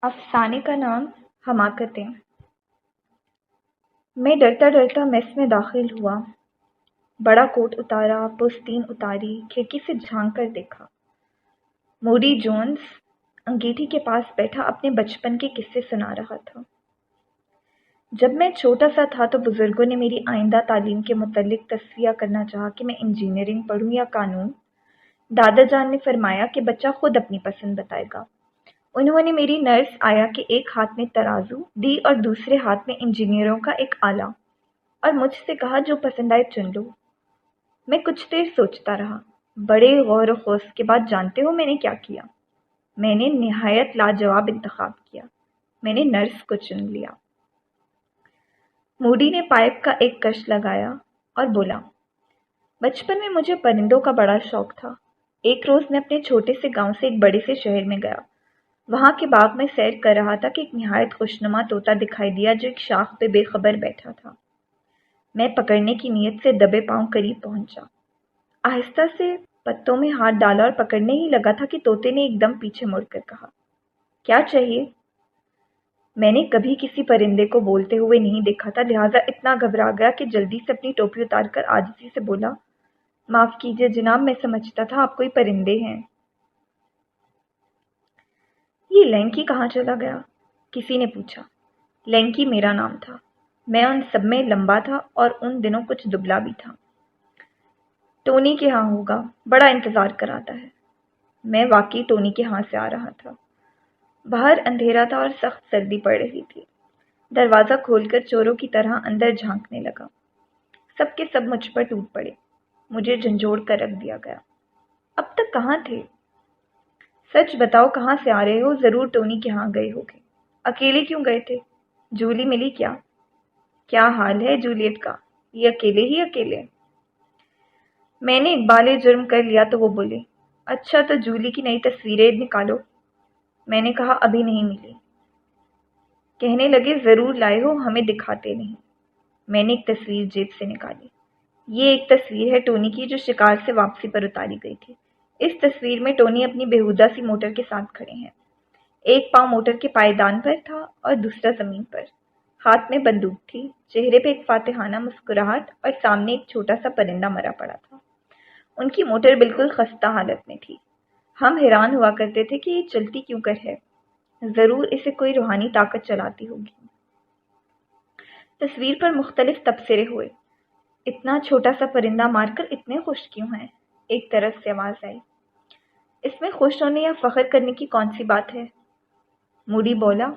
अफ़साने का नाम हमाकतें। मैं डरता डरता मेस में दाखिल हुआ। बड़ा कोट उतारा, पोस्तीन उतारी, खिड़की से झांक कर देखा। मूडी जोन्स अंगीठी के पास बैठा अपने बचपन के किस्से सुना रहा था। जब मैं छोटा सा था तो बुजुर्गों ने मेरी आइंदा तालीम के मुतल्लिक तस्वीर करना चाहा कि मैं इंजीनियरिंग पढ़ूं या कानून। दादा जान ने फरमाया कि बच्चा खुद अपनी पसंद बताएगा। उन्होंने मेरी नर्स आया के एक हाथ में तराजू दी और दूसरे हाथ में इंजीनियरों का एक आला और मुझसे कहा, जो पसंद आए चुन लो। मैं कुछ देर सोचता रहा। बड़े गौर खौस के बाद जानते हो मैंने क्या किया? मैंने निहायत लाजवाब इंतखाब किया। मैंने नर्स को चुन लिया। मूडी ने पाइप का एक कश लगाया और बोला, बचपन में मुझे परिंदों का बड़ा शौक था। एक रोज मैं अपने छोटे से गांव से एक बड़े से शहर में गया। वहां के बाग में सैर कर रहा था कि एक निहायत खुशनुमा तोता दिखाई दिया जो एक शाख पे बेखबर बैठा था। मैं पकड़ने की नीयत से दबे पांव करीब पहुंचा। आहिस्ता से पत्तों में हाथ डाला और पकड़ने ही लगा था कि तोते ने एकदम पीछे मुड़कर कहा, क्या चाहिए? मैंने कभी किसी परिंदे को बोलते हुए नहीं देखा था, लिहाजा इतना घबरा गया कि जल्दी से अपनी टोपी उतारकर आजिज़ी से बोला, माफ कीजिए जनाब, मैं समझता था आप कोई परिंदे हैं। ये लैंकी कहाँ चला गया? किसी ने पूछा। लैंकी मेरा नाम था। मैं उन सब में लंबा था और उन दिनों कुछ दुबला भी था। टोनी के यहाँ होगा, बड़ा इंतजार कराता है। मैं वाकई टोनी के यहाँ से आ रहा था। बाहर अंधेरा था और सख्त सर्दी पड़ रही थी। दरवाजा खोलकर चोरों की तरह अंदर झांकने लगा। सब के सब मुझ पर टूट पड़े। मुझे झंझोड़ कर रख दिया गया। अब तक कहाँ थे? सच बताओ, कहाँ से आ रहे हो? जरूर टोनी के यहाँ गए होगे। अकेले क्यों गए थे? जूली मिली क्या? क्या हाल है जूलियट का? ये अकेले ही अकेले? मैंने इकबाले जुर्म कर लिया तो वो बोले, अच्छा तो जूली की नई तस्वीरें निकालो। मैंने कहा, अभी नहीं मिली। कहने लगे, जरूर लाए हो, हमें दिखाते नहीं। मैंने एक तस्वीर जेब से निकाली। ये एक तस्वीर है टोनी की जो शिकार से वापसी पर उतारी गई थी। इस तस्वीर में टोनी अपनी बेहुदा सी मोटर के साथ खड़े हैं। एक पांव मोटर के पायदान पर था और दूसरा जमीन पर। हाथ में बंदूक थी, चेहरे पे एक फातिहाना मुस्कुराहट और सामने एक छोटा सा परिंदा मरा पड़ा था। उनकी मोटर बिल्कुल खस्ता हालत में थी। हम हैरान हुआ करते थे कि ये चलती क्यों कर है। जरूर इसे कोई रूहानी ताकत चलाती होगी। तस्वीर पर मुख्तलिफ तबसरे हुए। इतना छोटा सा परिंदा मारकर इतने खुश क्यों हैं? एक तरफ से आवाज आई। इसमें खुश होने या फख्र करने की कौन सी बात है? मूडी बोला,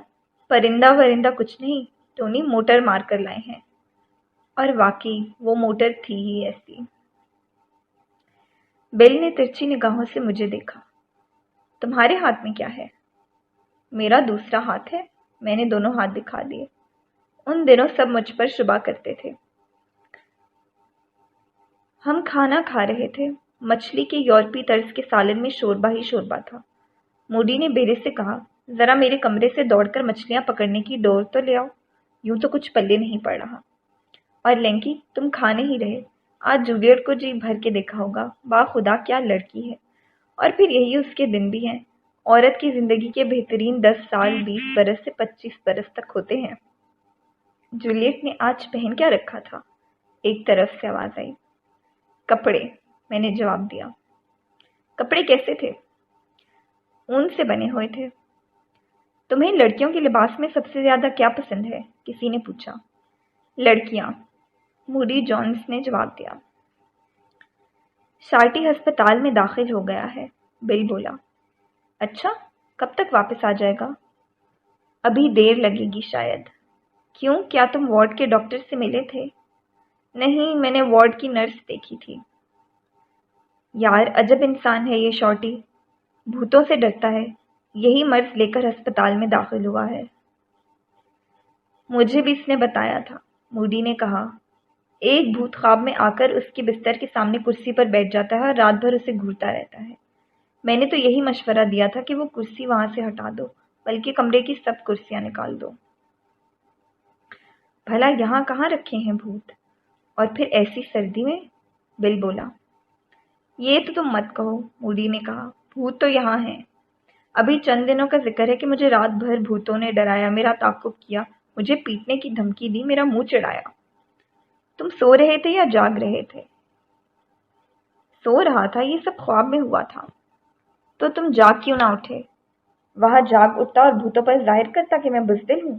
परिंदा वरिंदा कुछ नहीं, टोनी मोटर मार कर लाए हैं। और वाकई वो मोटर थी ही ऐसी। बिल ने तिरछी निगाहों से मुझे देखा। तुम्हारे हाथ में क्या है? मेरा दूसरा हाथ है। मैंने दोनों हाथ दिखा दिए। उन दिनों सब मुझ पर शुबा करते थे। हम खाना खा रहे थे। मछली के यूरोपीय तर्ज के सालन में शोरबा ही शोरबा था। मूडी ने बेरे से कहा, जरा मेरे कमरे से दौड़कर मछलियां पकड़ने की डोर तो ले आओ। यूं तो कुछ पल्ले नहीं पड़ रहा। और लैंकी, तुम खा नहीं रहे? आज जूलियट को जी भर के देखा होगा। वाह खुदा, क्या लड़की है। और फिर यही उसके दिन भी हैं। औरत की जिंदगी के बेहतरीन 10 साल 20 बरस से 25 बरस तक होते हैं। जूलियट ने आज पहन क्या रखा था? एक तरफ से आवाज आई। कपड़े, मैंने जवाब दिया। कपड़े कैसे थे? ऊन से बने हुए थे। तुम्हें लड़कियों के लिबास में सबसे ज्यादा क्या पसंद है? किसी ने पूछा। लड़कियां, मूडी जॉन्स ने जवाब दिया। शार्टी अस्पताल में दाखिल हो गया है, बिल बोला। अच्छा, कब तक वापस आ जाएगा? अभी देर लगेगी शायद। क्यों, क्या तुम वार्ड के डॉक्टर से मिले थे? नहीं, मैंने वार्ड की नर्स देखी थी। यार, अजब इंसान है ये शॉर्टी। भूतों से डरता है। यही मर्ज लेकर अस्पताल में दाखिल हुआ है। मुझे भी इसने बताया था, मूडी ने कहा। एक भूत ख्वाब में आकर उसके बिस्तर के सामने कुर्सी पर बैठ जाता है और रात भर उसे घूरता रहता है। मैंने तो यही मशवरा दिया था कि वो कुर्सी वहां से हटा दो, बल्कि कमरे की सब कुर्सियां निकाल दो। भला यहाँ कहाँ रखे हैं भूत? और फिर ऐसी सर्दी में? बिल बोला। ये तो तुम मत कहो, मूडी ने कहा। भूत तो यहाँ हैं। ابھی چند دنوں کا ذکر ہے کہ مجھے رات بھر بھوتوں نے ڈرایا، میرا تعاقب کیا، مجھے پیٹنے کی دھمکی دی، میرا منہ چڑھایا۔ تم سو رہے تھے یا جاگ رہے تھے؟ سو رہا تھا، یہ سب خواب میں ہوا تھا۔ تو تم جاگ کیوں نہ اٹھے؟ وہاں جاگ اٹھتا اور بھوتوں پر ظاہر کرتا کہ میں بزدل ہوں۔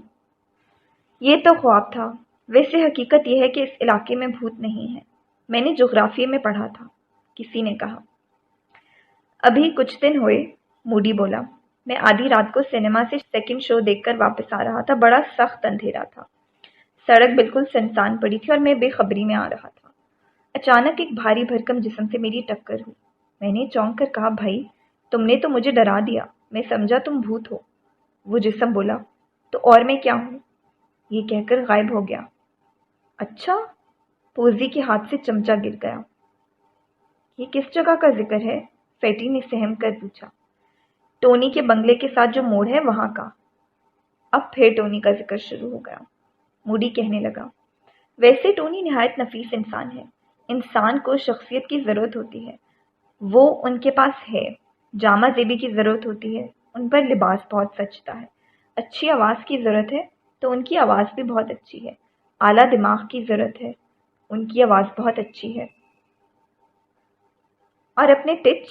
یہ تو خواب تھا، ویسے حقیقت یہ ہے کہ اس علاقے میں بھوت نہیں ہے، میں نے جغرافیے میں پڑھا تھا، کسی نے کہا۔ ابھی کچھ دن ہوئے، موڈی بولا، میں آدھی رات کو سینما سے سیکنڈ شو دیکھ کر واپس آ رہا تھا، بڑا سخت اندھیرا تھا، سڑک بالکل سنسان پڑی تھی اور میں بے خبری میں آ رہا تھا۔ اچانک ایک بھاری بھرکم جسم سے میری ٹکر ہوئی۔ میں نے چونک کر کہا، بھائی تم نے تو مجھے ڈرا دیا، میں سمجھا تم بھوت ہو۔ وہ جسم بولا، تو اور میں کیا ہوں؟ یہ کہہ کر غائب ہو گیا۔ اچھا؟ پوزی کے ہاتھ سے چمچہ گر گیا۔ یہ کس جگہ کا ذکر ہے؟ فیٹی نے سہم کر پوچھا۔ ٹونی کے بنگلے کے ساتھ جو موڑ ہے وہاں کا۔ اب پھر ٹونی کا ذکر شروع ہو گیا۔ موڈی کہنے لگا، ویسے ٹونی نہایت نفیس انسان ہے، انسان کو شخصیت کی ضرورت ہوتی ہے، وہ ان کے پاس ہے۔ جامہ زیبی کی ضرورت ہوتی ہے، ان پر لباس بہت سجتا ہے۔ اچھی آواز کی ضرورت ہے تو ان کی آواز بھی بہت اچھی ہے۔ اعلیٰ دماغ کی ضرورت ہے، ان کی آواز بہت اچھی ہے۔ اور اپنے ٹچ،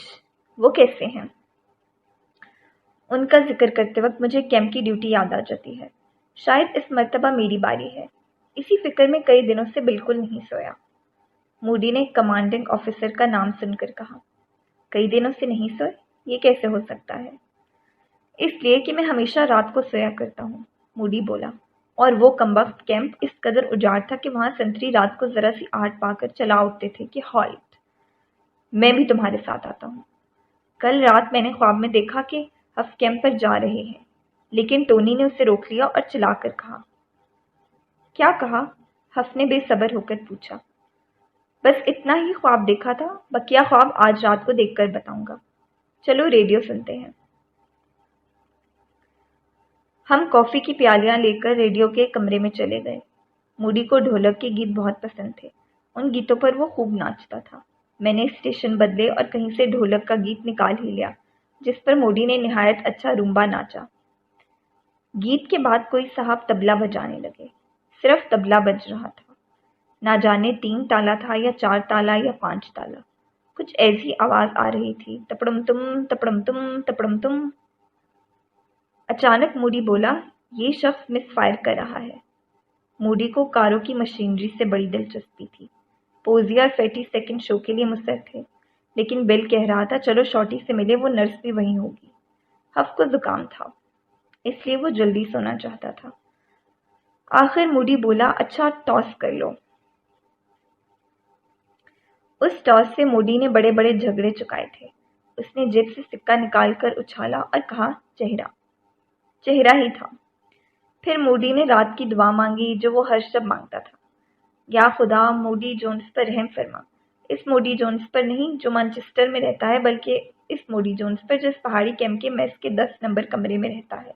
وہ کیسے ہیں؟ ان کا ذکر کرتے وقت مجھے کیمپ کی ڈیوٹی یاد آ جاتی ہے۔ شاید اس مرتبہ میری باری ہے۔ اسی فکر میں کئی دنوں سے بالکل نہیں سویا۔ موڈی نے کمانڈنگ آفیسر کا نام سن کر کہا، کئی دنوں سے نہیں سوئے؟ یہ کیسے ہو سکتا ہے؟ اس لیے کہ میں ہمیشہ رات کو سویا کرتا ہوں، موڈی بولا، اور وہ کمبخت کیمپ اس قدر اجاڑ تھا کہ وہاں سنتری رات کو ذرا سی آہٹ پا کر چلا اٹھتے تھے کہ ہالٹ، میں بھی تمہارے ساتھ آتا ہوں۔ کل رات میں نے خواب میں دیکھا کہ ہف کیمپ پر جا رہے ہیں، لیکن ٹونی نے اسے روک لیا اور چلا کر کہا۔ کیا کہا؟ ہف نے بے صبر ہو کر پوچھا۔ بس اتنا ہی خواب دیکھا تھا، بقیہ خواب آج رات کو دیکھ کر بتاؤں گا۔ چلو ریڈیو سنتے ہیں۔ ہم کافی کی پیالیاں لے کر ریڈیو کے کمرے میں چلے گئے۔ موڈی کو ڈھولک کے گیت بہت پسند تھے، ان گیتوں پر وہ خوب ناچتا تھا۔ میں نے اسٹیشن بدلے اور کہیں سے ڈھولک کا گیت نکال ہی لیا، جس پر موڈی نے نہایت اچھا رومبا ناچا۔ گیت کے بعد کوئی صاحب تبلا بجانے لگے، صرف تبلا بج رہا تھا، نہ جانے 3 تالا تھا یا 4 تالا یا 5 تالا، کچھ ایسی آواز آ رہی تھی، تپڑم تم تپڑم تم تپڑم تم۔ اچانک موڈی بولا، یہ شخص مس فائر کر رہا ہے۔ موڈی کو کاروں کی مشینری سے بڑی دلچسپی تھی۔ پوزی اور فیٹی سیکنڈ شو کے لیے مصر تھے، لیکن بل کہہ رہا تھا چلو شارٹی سے ملے، وہ نرس بھی وہیں ہوگی۔ ہف کو زکام تھا، اس لیے وہ جلدی سونا چاہتا تھا۔ آخر موڈی بولا، اچھا ٹاس کر لو۔ اس ٹاس سے موڈی نے بڑے بڑے جھگڑے چکائے تھے۔ اس نے جیب سے سکہ نکال کر اچھالا اور کہا، چہرہ۔ چہرہ ہی تھا۔ پھر موڈی نے رات کی دعا مانگی جو وہ ہر شب مانگتا تھا، یا خدا موڈی جونز پر رحم فرما، اس موڈی جونز پر نہیں جو مانچسٹر میں رہتا ہے، بلکہ اس موڈی جونز پر جو اس پہاڑی کیمپ کے میس کے 10 نمبر کمرے میں رہتا ہے۔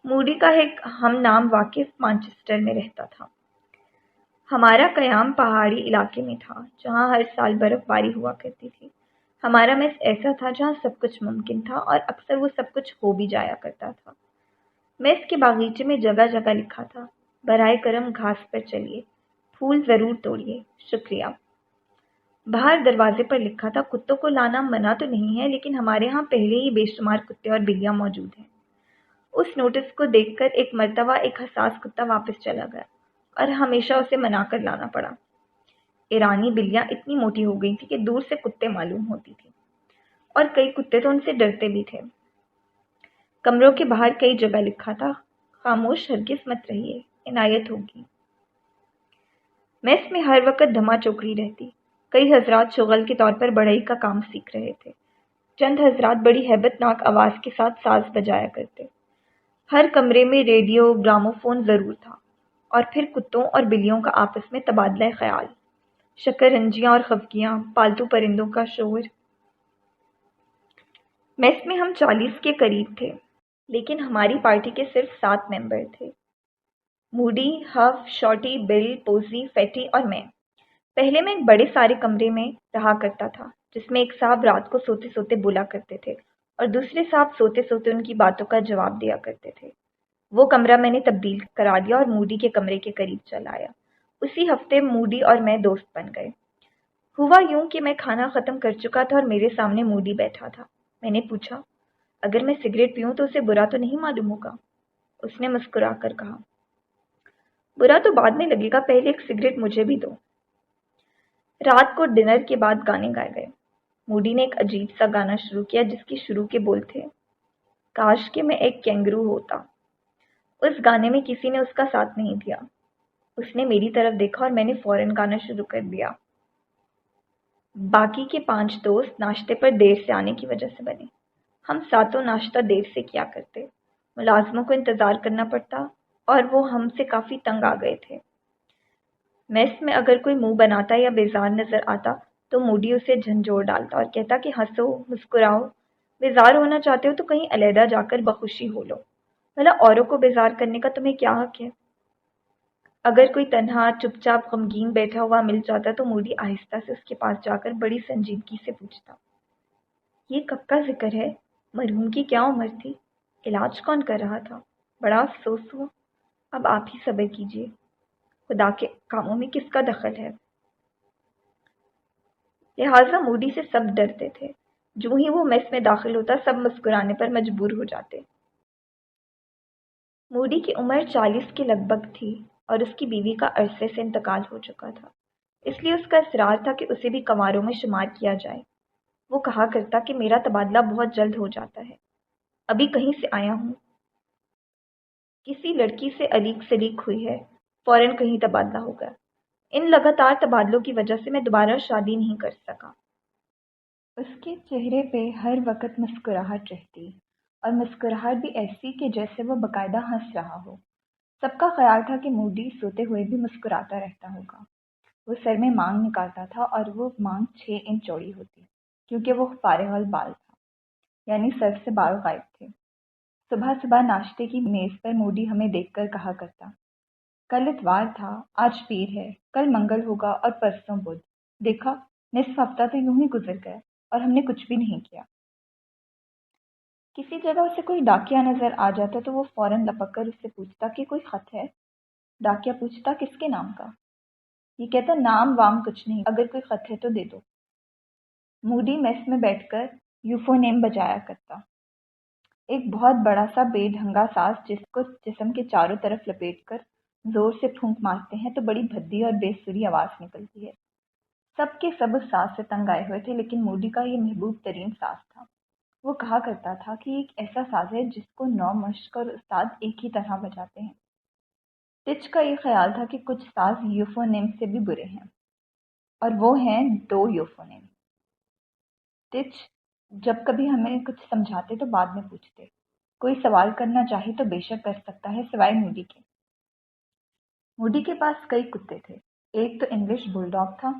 موڈی کا ایک ہم نام واقف مانچسٹر میں رہتا تھا۔ ہمارا قیام پہاڑی علاقے میں تھا جہاں ہر سال برف باری ہوا کرتی تھی۔ ہمارا میس ایسا تھا جہاں سب کچھ ممکن تھا اور اکثر وہ سب کچھ ہو بھی جایا کرتا تھا۔ میس کے باغیچے میں جگہ جگہ لکھا تھا، برائے کرم گھاس پر چلیے، پھول ضرور توڑیے، شکریہ۔ باہر دروازے پر لکھا تھا، کتوں کو لانا منع تو نہیں ہے، لیکن ہمارے ہاں پہلے ہی بے شمار کتے اور بلیاں موجود ہیں۔ اس نوٹس کو دیکھ کر ایک مرتبہ ایک حساس کتا واپس چلا گیا اور ہمیشہ اسے منا کر لانا پڑا۔ ایرانی بلیاں اتنی موٹی ہو گئی تھی کہ دور سے کتے معلوم ہوتی تھی، اور کئی کتے تو ان سے ڈرتے بھی تھے۔ کمروں کے باہر کئی جگہ لکھا تھا، خاموش ہرگز مت رہیے، عنایت ہوگی۔ میس میں ہر وقت دھما چوکڑی رہتی۔ کئی حضرات شغل کے طور پر بڑھئی کا کام سیکھ رہے تھے۔ چند حضرات بڑی ہیبت ناک آواز کے ساتھ ساز بجایا کرتے۔ ہر کمرے میں ریڈیو گراموفون ضرور تھا، اور پھر کتوں اور بلیوں کا آپس میں تبادلہ خیال، شکرنجیاں اور خفگیاں، پالتو پرندوں کا شور۔ میس میں ہم 40 کے قریب تھے، لیکن ہماری پارٹی کے صرف 7 ممبر تھے، موڈی، ہف، شارٹی، بل، پوزی، فیٹی اور میں۔ پہلے میں ایک بڑے سارے کمرے میں رہا کرتا تھا، جس میں ایک صاحب رات کو سوتے سوتے بولا کرتے تھے और दूसरे साहब सोते सोते उनकी बातों का जवाब दिया करते थे। वो कमरा मैंने तब्दील करा दिया और मूडी के कमरे के करीब चल आया। उसी हफ्ते मूडी और मैं दोस्त बन गए। हुआ यूं कि मैं खाना खत्म कर चुका था और मेरे सामने मूडी बैठा था। मैंने पूछा, अगर मैं सिगरेट पीऊं तो उसे बुरा तो नहीं मालूम होगा? उसने मुस्कुरा कर कहा, बुरा तो बाद में लगेगा, पहले एक सिगरेट मुझे भी दो। रात को डिनर के बाद गाने गाए गए। मूडी ने एक अजीब सा गाना शुरू किया जिसके शुरू के बोल थे, काश कि मैं एक कैंगरू होता। उस गाने में किसी ने उसका साथ नहीं दिया। उसने मेरी तरफ देखा और मैंने फौरन गाना शुरू कर दिया। बाकी के 5 दोस्त नाश्ते पर देर से आने की वजह से बने। हम सातों नाश्ता देर से किया करते। मुलाजमों को इंतजार करना पड़ता और वो हमसे काफी तंग आ गए थे। मेस में अगर कोई मुंह बनाता या बेजार नजर आता तो मूडी उसे झंझोड़ डालता और कहता कि हंसो, मुस्कुराओ, बेजार होना चाहते हो तो कहीं अलहदा जाकर बखुशी हो लो, भला औरों को बेजार करने का तुम्हें क्या हक है? अगर कोई तन्हा चुपचाप गमगीन बैठा हुआ मिल जाता तो मूडी आहिस्ता से उसके पास जाकर बड़ी संजीदगी से पूछता, ये कब का जिक्र है? मरहूम की क्या उम्र थी? इलाज कौन कर रहा था? बड़ा अफसोस हुआ। अब आप ही सब्र कीजिए, खुदा के कामों में किसका दखल है? लिहाजा मूडी से सब डरते थे। जो ही वो मेस में दाखिल होता सब मुस्कुराने पर मजबूर हो जाते। मूडी की उम्र 40 के लगभग थी और उसकी बीवी का अरसे से इंतकाल हो चुका था, इसलिए उसका इसरार था कि उसे भी कंवारों में शुमार किया जाए। वो कहा करता कि मेरा तबादला बहुत जल्द हो जाता है, अभी कहीं से आया हूँ, किसी लड़की से अलीक सलीक हुई है, फौरन कहीं तबादला हो गया। इन लगातार तबादलों की वजह से मैं दोबारा शादी नहीं कर सका। उसके चेहरे पे हर वक्त मुस्कुराहट रहती और मुस्कुराहट भी ऐसी कि जैसे वो बकायदा हंस रहा हो। सबका ख्याल था कि मूडी सोते हुए भी मुस्कुराता रहता होगा। वो सर में मांग निकालता था और वो मांग 6 इंच चौड़ी होती, क्योंकि वो फारिगल बाल था, यानी सर से बाल गायब थे। सुबह सुबह नाश्ते की मेज पर मूडी हमें देखकर कहा करता, कल इतवार था, आज पीर है, कल मंगल होगा और परसों बुध। देखा, निस्फ हफ्ता तो यूं ही गुजर गया और हमने कुछ भी नहीं किया। किसी जगह उसे कोई डाकिया नजर आ जाता तो वो फौरन लपक कर उससे पूछता कि कोई खत है। डाकिया पूछता, किसके नाम का? ये कहता, नाम वाम कुछ नहीं, अगर कोई खत है तो दे दो। मूडी मेस में बैठकर यूफोनेम बजाया करता, एक बहुत बड़ा सा बेढंगा साज जिसको जिस्म के चारों तरफ लपेटकर जोर से फूंक मारते हैं तो बड़ी भद्दी और बेसुरी आवाज निकलती है। सबके सब उस साज से तंग आए हुए थे, लेकिन मूडी का ये महबूब तरीन साज था। वो कहा करता था कि एक ऐसा साज है जिसको 9 मश्क और उस्ताद एक ही तरह बजाते हैं। टिच का ये ख्याल था कि कुछ साज यूफोनेम से भी बुरे हैं, और वो हैं 2 यूफोनेम। टिच जब कभी हमें कुछ समझाते तो बाद में पूछते, कोई सवाल करना चाहे तो बेशक कर सकता है, सिवाय मूडी के। मूडी के पास कई कुत्ते थे। एक तो इंग्लिश बुलडॉग था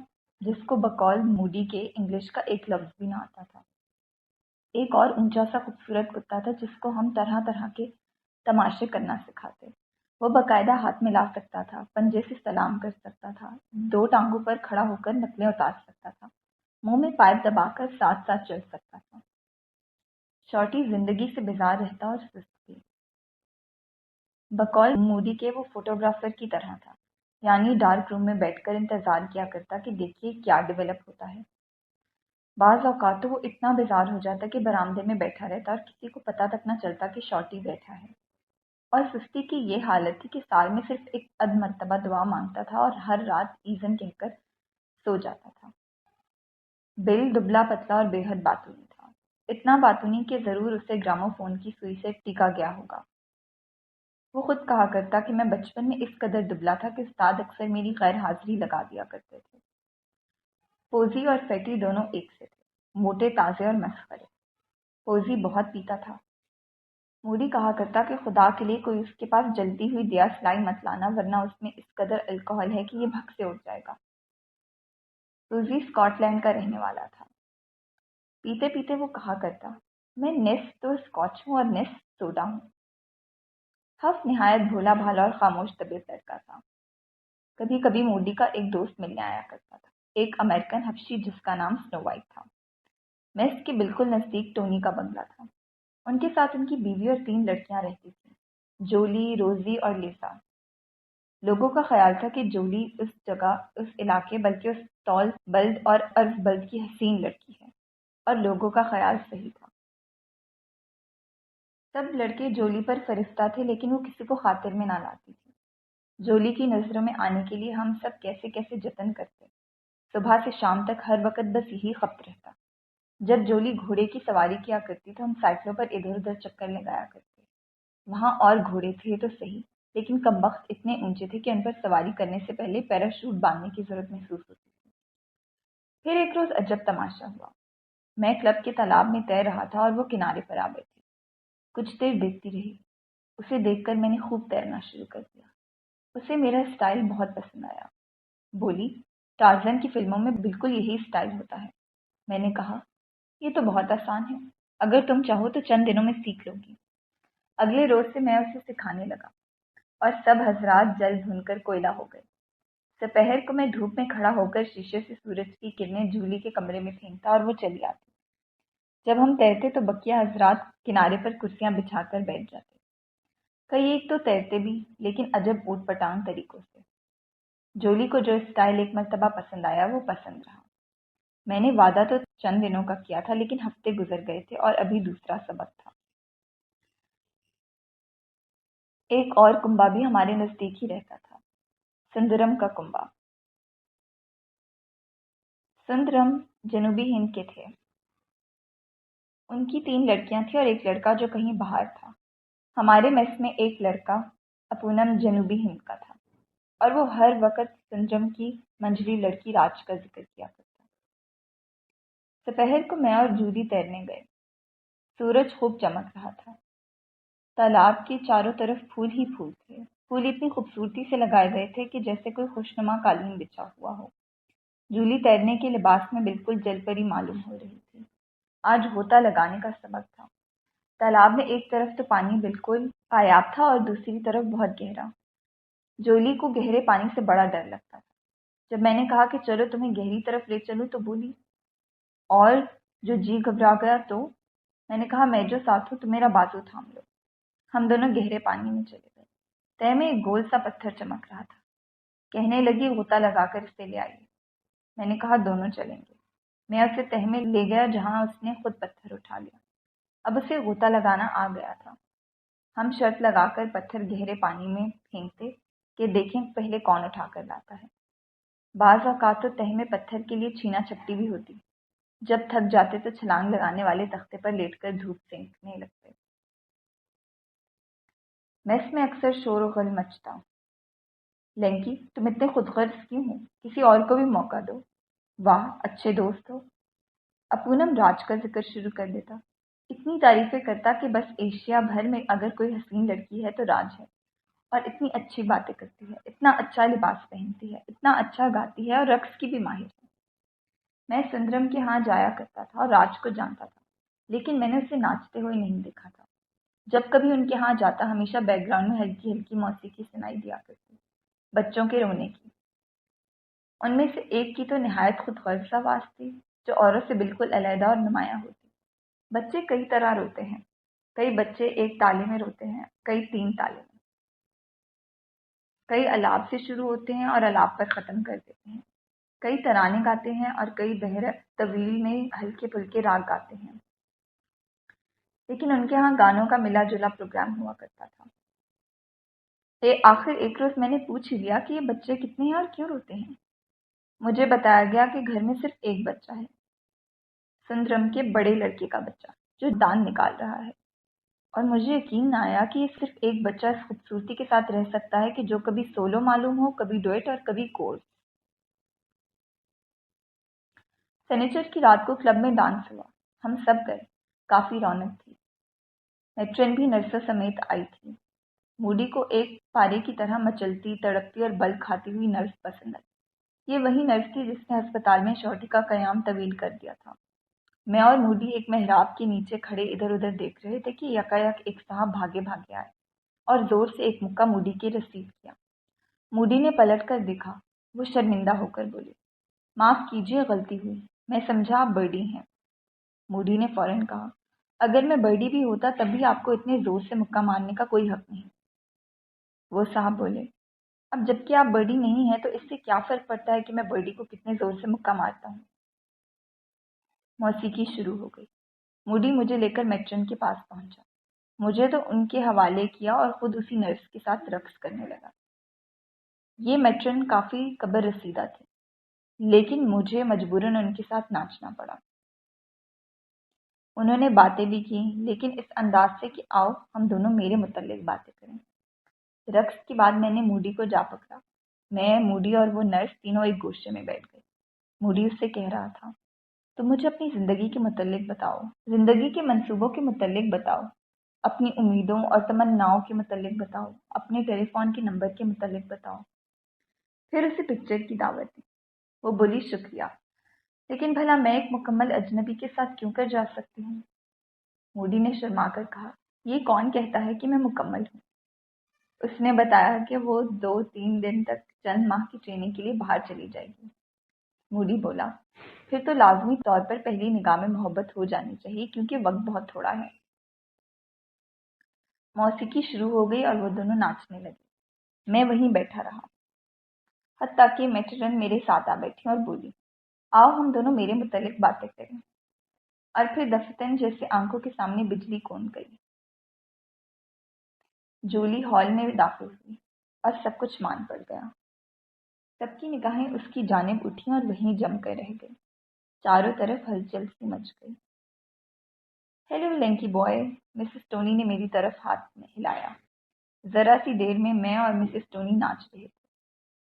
जिसको बकौल मूडी के इंग्लिश का एक लफ्ज भी ना आता था। एक और ऊंचा सा खूबसूरत कुत्ता था जिसको हम तरह तरह के तमाशे करना सिखाते। वो बकायदा हाथ मिला सकता था, पंजे से सलाम कर सकता था, 2 टांगों पर खड़ा होकर नकलें उतार सकता था, मुंह में पाइप दबाकर साथ साथ चल सकता था। शॉर्टी जिंदगी से बेजार रहता और सुस्त भी। बकौल मूडी के वो फोटोग्राफर की तरह था, यानी डार्क रूम में बैठकर इंतजार किया करता कि देखिए क्या डेवलप होता है। बाज़ औक़ात तो वो इतना बेजार हो जाता कि बरामदे में बैठा रहता और किसी को पता तक न चलता कि शॉर्टी बैठा है। और सुस्ती की ये हालत थी कि साल में सिर्फ एक अदमर्तबा दुआ मांगता था और हर रात ईज़न कहकर सो जाता था। बिल दुबला पतला और बेहद बातूनी था, इतना बातूनी कि ज़रूर उसे ग्रामोफोन की सुई से टिका गया होगा। वो खुद कहा करता कि मैं बचपन में इस कदर दुबला था कि उस्ताद अक्सर मेरी गैर हाजिरी लगा दिया करते थे। फौजी और फैटी दोनों एक से थे, मोटे ताजे और मस्खरे। फौजी बहुत पीता था। मूडी कहा करता कि खुदा के लिए कोई उसके पास जलती हुई दिया सलाई मत लाना, वरना उसमें इस कदर अल्कोहल है कि ये भग से उठ जाएगा। फौजी स्कॉटलैंड का रहने वाला था। पीते पीते वो कहा करता, मैं निस्फ तो स्कॉच हूँ और निस्फ सोडा हूँ। हफ निहायत भोला भाला और खामोश तबीयत लड़का था। कभी कभी मूडी का एक दोस्त मिलने आया करता था, एक अमेरिकन हबशी जिसका नाम स्नो वाइट था। मेस के बिल्कुल नज़दीक टोनी का बंगला था। उनके साथ उनकी बीवी और 3 लड़कियां रहती थीं, जोली, रोज़ी और लिसा। लोगों का ख़्याल था कि जोली उस जगह, उस इलाके, बल्कि उस टॉल बल्द और अर्व बल्द की हसीन लड़की है, और लोगों का ख़्याल सही था। सब लड़के जोली पर फरिश्ता थे, लेकिन वो किसी को खातिर में ना लाती थी। जोली की नज़रों में आने के लिए हम सब कैसे कैसे जतन करते। सुबह से शाम तक हर वक्त बस यही खप्त रहता। जब जोली घोड़े की सवारी किया करती तो हम साइकिलों पर इधर उधर चक्कर लगाया करते। वहाँ और घोड़े थे तो सही, लेकिन कमबख्त इतने ऊंचे थे कि उन पर सवारी करने से पहले पैराशूट बांधने की जरूरत महसूस होती थी। फिर एक रोज अजब तमाशा हुआ। मैं क्लब के तालाब में तैर रहा था और वो किनारे पर आ बैठी। कुछ देर देखती रही। उसे देखकर मैंने खूब तैरना शुरू कर दिया। उसे मेरा स्टाइल बहुत पसंद आया। बोली, टार्जन की फिल्मों में बिल्कुल यही स्टाइल होता है। मैंने कहा, ये तो बहुत आसान है, अगर तुम चाहो तो चंद दिनों में सीख लोगी। अगले रोज से मैं उसे सिखाने लगा और सब हजरात जल भुनकर कोयला हो गए। दोपहर को मैं धूप में खड़ा होकर शीशे से सूरज की किरणें जूली के कमरे में फेंकता और वो चली आती। जब हम तैरते तो बकिया हजरात किनारे पर कुर्सियां बिछाकर बैठ जाते। कई एक तो तैरते भी, लेकिन अजब ऊट पटांग तरीकों से। जोली को जो स्टाइल एक मर्तबा पसंद आया वो पसंद रहा। मैंने वादा तो चंद दिनों का किया था, लेकिन हफ्ते गुजर गए थे और अभी दूसरा सबक था। एक और कुंबा भी हमारे नजदीक ही रहता था, सुंदरम का कुंबा। सुंदरम जनूबी हिंद के थे। उनकी 3 लड़कियां थी और एक लड़का जो कहीं बाहर था। हमारे मेस में एक लड़का अपूनम जनूबी हिंद का था, और वो हर वक्त सुंदरम की मंझली लड़की राज का जिक्र किया करता। दोपहर को मैं और जूली तैरने गए। सूरज खूब चमक रहा था। तालाब के चारों तरफ फूल ही फूल थे। फूल इतनी खूबसूरती से लगाए गए थे कि जैसे कोई खुशनुमा कालीन बिछा हुआ हो। जूली तैरने के लिबास में बिल्कुल जलपरी मालूम हो रही थी। आज गोता लगाने का सबक था। तालाब में एक तरफ तो पानी बिल्कुल पायाब था और दूसरी तरफ बहुत गहरा। जोली को गहरे पानी से बड़ा डर लगता था। जब मैंने कहा कि चलो तुम्हें गहरी तरफ ले चलूं तो बोली, और जो जी घबरा गया तो। मैंने कहा, मैं जो साथ हूं, तुम मेरा बाजू थाम लो। हम दोनों गहरे पानी में चले गए। तह में एक गोल सा पत्थर चमक रहा था। कहने लगी, गोता लगाकर इसे ले आइए। मैंने कहा, दोनों चलेंगे। मैं उसे तह में ले गया जहां उसने खुद पत्थर उठा लिया। अब उसे गोता लगाना आ गया था। हम शर्त लगाकर पत्थर गहरे पानी में फेंकते कि देखें पहले कौन उठा कर लाता है। बाज़ औक़ात तो तह में पत्थर के लिए छीना झपटी भी होती। जब थक जाते तो छलांग लगाने वाले तख्ते पर लेटकर धूप सेंकने लगते। मेस में अक्सर शोर और गुल मचता। लैंकी, तुम इतने खुदगर्ज क्यों हो? किसी और को भी मौका दो। वाह, अच्छे दोस्त हो। अपूनम राज का जिक्र शुरू कर देता। इतनी तारीफें करता कि बस एशिया भर में अगर कोई हसीन लड़की है तो राज है। और इतनी अच्छी बातें करती है, इतना अच्छा लिबास पहनती है, इतना अच्छा गाती है और रक्स की भी माहिर है। मैं सुंदरम के यहाँ जाया करता था और राज को जानता था, लेकिन मैंने उसे नाचते हुए नहीं देखा था। जब कभी उनके यहाँ जाता हमेशा बैकग्राउंड में हल्की हल्की मौसीकी सुनाई दिया करती, बच्चों के रोने की। उनमें से एक की तो निहायत खुदगर्ज आवाज़ थी, जो औरों से बिल्कुल अलहदा और नुमायाँ होती। बच्चे कई तरह रोते हैं। कई बच्चे एक ताले में रोते हैं, कई 3 ताले में। कई अलाप से शुरू होते हैं और अलाप पर ख़त्म कर देते हैं। कई तराने गाते हैं और कई बहर तवील में हल्के फुल्के राग गाते हैं। लेकिन उनके यहाँ गानों का मिला जुला प्रोग्राम हुआ करता था। आखिर एक रोज़ मैंने पूछ ही लिया कि ये बच्चे कितने हैं और क्यों रोते हैं। मुझे बताया गया कि घर में सिर्फ एक बच्चा है, सुंदरम के बड़े लड़के का बच्चा, जो दांत निकाल रहा है। और मुझे यकीन ना आया कि ये सिर्फ एक बच्चा इस खूबसूरती के साथ रह सकता है कि जो कभी सोलो मालूम हो, कभी डुएट और कभी कोर्स। शनिचर की रात को क्लब में डांस हुआ। हम सब गए। काफी रौनक थी। मैट्रन भी नर्सों समेत आई थी। मूडी को एक पारे की तरह मचलती, तड़पती और बल खाती हुई नर्स पसंद आई। ये वही नर्स थी जिसने अस्पताल में शॉर्टी का कयाम तवील कर दिया था। मैं और मूडी एक मेहराब के नीचे खड़े इधर उधर देख रहे थे कि यकायक एक साहब भागे भागे आए और जोर से एक मुक्का मूडी के रसीद किया। मूडी ने पलट कर देखा। वो शर्मिंदा होकर बोली, माफ कीजिए, गलती हुई। मैं समझा आप बर्डी हैं। موڈی نے فوراً کہا، اگر میں برڈی بھی ہوتا تب بھی آپ کو اتنے زور سے مکہ مارنے کا کوئی حق نہیں۔ وہ صاحب بولے، اب جبکہ آپ برڈی نہیں ہیں تو اس سے کیا فرق پڑتا ہے کہ میں برڈی کو کتنے زور سے مکہ مارتا ہوں؟ موسیقی شروع ہو گئی۔ موڈی مجھے لے کر میٹرن کے پاس پہنچا، مجھے تو ان کے حوالے کیا اور خود اسی نرس کے ساتھ رقص کرنے لگا۔ یہ میٹرن کافی قبر رسیدہ تھے، لیکن مجھے مجبوراً ان کے ساتھ ناچنا پڑا۔ انہوں نے باتیں بھی کی، لیکن اس انداز سے کہ آؤ ہم دونوں میرے متعلق باتیں کریں۔ رقص کے بعد میں نے موڈی کو جا پکڑا۔ میں، موڈی اور وہ نرس تینوں ایک گوشے میں بیٹھ گئے۔ موڈی اس سے کہہ رہا تھا، تم مجھے اپنی زندگی کے متعلق بتاؤ، زندگی کے منصوبوں کے متعلق بتاؤ، اپنی امیدوں اور تمناؤں کے متعلق بتاؤ، اپنے ٹیلی فون کے نمبر کے متعلق بتاؤ۔ پھر اسے پکچر کی دعوت دی۔ وہ بولی، شکریہ، لیکن بھلا میں ایک مکمل اجنبی کے ساتھ کیوں کر جا سکتی ہوں؟ موڈی نے شرما کر کہا، یہ کون کہتا ہے کہ میں مکمل ہوں؟ اس نے بتایا کہ وہ 2-3 دن تک چند ماہ کی ٹریننگ کے لیے باہر چلی جائے گی۔ موڈی بولا، پھر تو لازمی طور پر پہلی نگاہ میں محبت ہو جانی چاہیے کیونکہ وقت بہت تھوڑا ہے۔ موسیقی شروع ہو گئی اور وہ دونوں ناچنے لگے۔ میں وہیں بیٹھا رہا، حتیٰ کہ میٹرن میرے ساتھ آ بیٹھی اور بولی، آؤ ہم دونوں میرے متعلق باتیں کریں۔ اور پھر دفتن جیسے آنکھوں کے سامنے بجلی کون گئی۔ جولی ہال میں داخل ہوئی اور سب کچھ مان پڑ گیا۔ سب کی نگاہیں اس کی جانب اٹھیں اور وہیں جم کر رہ گئی۔ چاروں طرف ہلچل سی مچ گئی۔ ہیلو لینکی بوائے، مسز ٹونی نے میری طرف ہاتھ میں ہلایا۔ ذرا سی دیر میں اور مسز ٹونی ناچ رہے تھے۔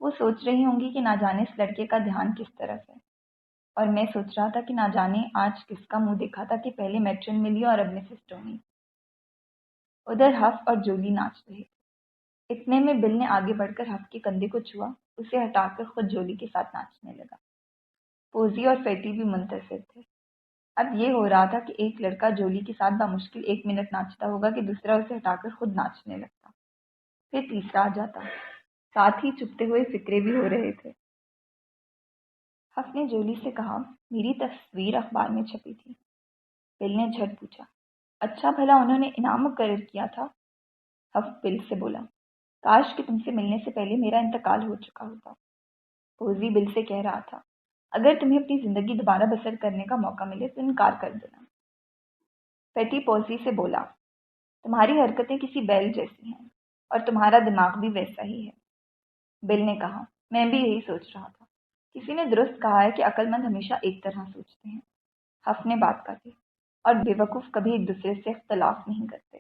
وہ سوچ رہی ہوں گی کہ نہ جانے اس لڑکے کا دھیان کس طرف ہے، اور میں سوچ رہا تھا کہ نہ جانے آج کس کا منہ دیکھا تھا کہ پہلے میٹرن ملی اور اب مسز ٹونی۔ ادھر ہف اور جولی ناچ رہے تھے۔ اتنے میں بل نے آگے بڑھ کر ہف کے کندھے کو چھوا، اسے ہٹا کر خود جولی کے ساتھ ناچنے لگا۔ پوزی اور فیٹی بھی منتظر تھے۔ اب یہ ہو رہا تھا کہ ایک لڑکا جولی کے ساتھ بامشکل 1 منٹ ناچتا ہوگا کہ دوسرا اسے ہٹا کر خود ناچنے لگتا، پھر تیسرا آ جاتا، ساتھ ہی چپتے ہوئے فکرے بھی ہو رہے تھے۔ ہف نے جولی سے کہا، میری تصویر اخبار میں چھپی تھی۔ بل نے جھٹ پوچھا، اچھا بھلا انہوں نے انعام مقرر کیا تھا؟ ہف بل سے بولا، کاش کہ تم سے ملنے سے پہلے میرا انتقال ہو چکا ہوتا۔ پوزی بل سے کہہ رہا تھا، اگر تمہیں اپنی زندگی دوبارہ بسر کرنے کا موقع ملے تو انکار کر دینا۔ پیٹی پوزی سے بولا، تمہاری حرکتیں کسی بیل جیسی ہیں اور تمہارا دماغ بھی ویسا ہی ہے۔ بل نے کہا، میں بھی یہی سوچ رہا تھا۔ کسی نے درست کہا ہے کہ عقل مند ہمیشہ ایک طرح سوچتے ہیں۔ ہف نے بات کاٹی، اور بے وقوف کبھی ایک دوسرے سے اختلاف نہیں کرتے۔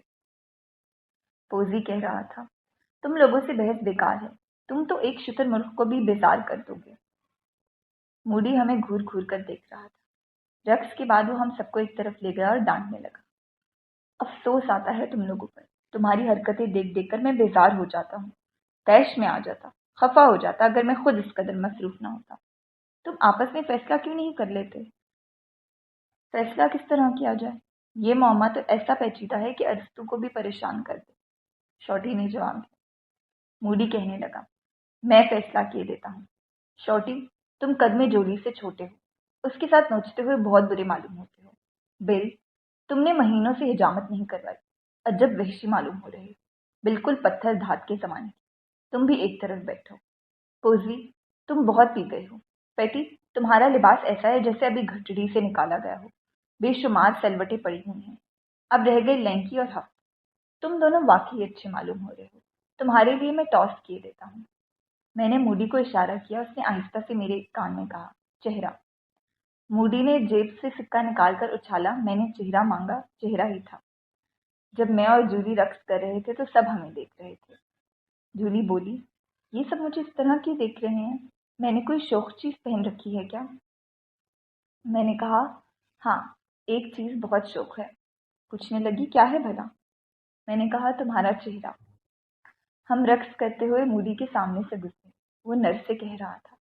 پوزی کہہ رہا تھا، تم لوگوں سے بحث بیکار ہے، تم تو ایک شتر مرغ کو بھی بیزار کر دو گے۔ موڈی ہمیں گھور گھور کر دیکھ رہا تھا۔ رقص کے بعد وہ ہم سب کو ایک طرف لے گیا اور ڈانٹنے لگا، افسوس آتا ہے تم لوگوں پر، تمہاری حرکتیں دیکھ دیکھ کر میں بیزار ہو جاتا ہوں، طیش میں آ جاتا، خفا ہو جاتا اگر میں خود اس قدر مصروف نہ ہوتا۔ تم آپس میں فیصلہ کیوں نہیں کر لیتے؟ فیصلہ کس طرح کیا جائے؟ یہ معاملہ تو ایسا پیچیدہ ہے کہ ارسطو کو بھی پریشان کر دے، شوٹی نے جواب دیا۔ موڈی کہنے لگا، میں فیصلہ کیے دیتا ہوں۔ شوٹی، تم قد میں جولی سے چھوٹے ہو، اس کے ساتھ نوچتے ہوئے بہت برے معلوم ہوتے ہو۔ بل، تم نے مہینوں سے حجامت نہیں کروائی، عجب وحشی معلوم ہو رہے ہو، بالکل پتھر دھات کے زمانے کی۔ تم بھی ایک طرف بیٹھو۔ پوزی، تم بہت پی گئے ہو۔ پیٹی، تمہارا لباس ایسا ہے جیسے ابھی گھٹڑی سے نکالا گیا ہو، بے شمار سلوٹیں پڑی ہوئی ہیں۔ اب رہ گئے لینکی اور ہف، تم دونوں واقعی اچھے معلوم ہو رہے ہو، تمہارے لیے میں ٹاس کیے دیتا ہوں۔ میں نے موڈی کو اشارہ کیا، اس نے آہستہ سے میرے کان میں کہا، چہرہ۔ موڈی نے جیب سے سکہ نکال کر اچھالا، میں نے چہرہ مانگا، چہرہ ہی تھا۔ جب میں اور جولی رقص کر رہے تھے تو سب ہمیں دیکھ رہے تھے۔ جولی بولی، یہ سب مجھے اس طرح کیوں دیکھ رہے ہیں؟ میں نے کوئی شوخ چیز پہن رکھی ہے کیا؟ میں نے کہا، ہاں، ایک چیز بہت شوق ہے۔ پوچھنے لگی، کیا ہے بھلا؟ میں نے کہا، تمہارا چہرہ۔ ہم رقص کرتے ہوئے موڈی کے سامنے سے گزرے۔ وہ نرس سے کہہ رہا تھا،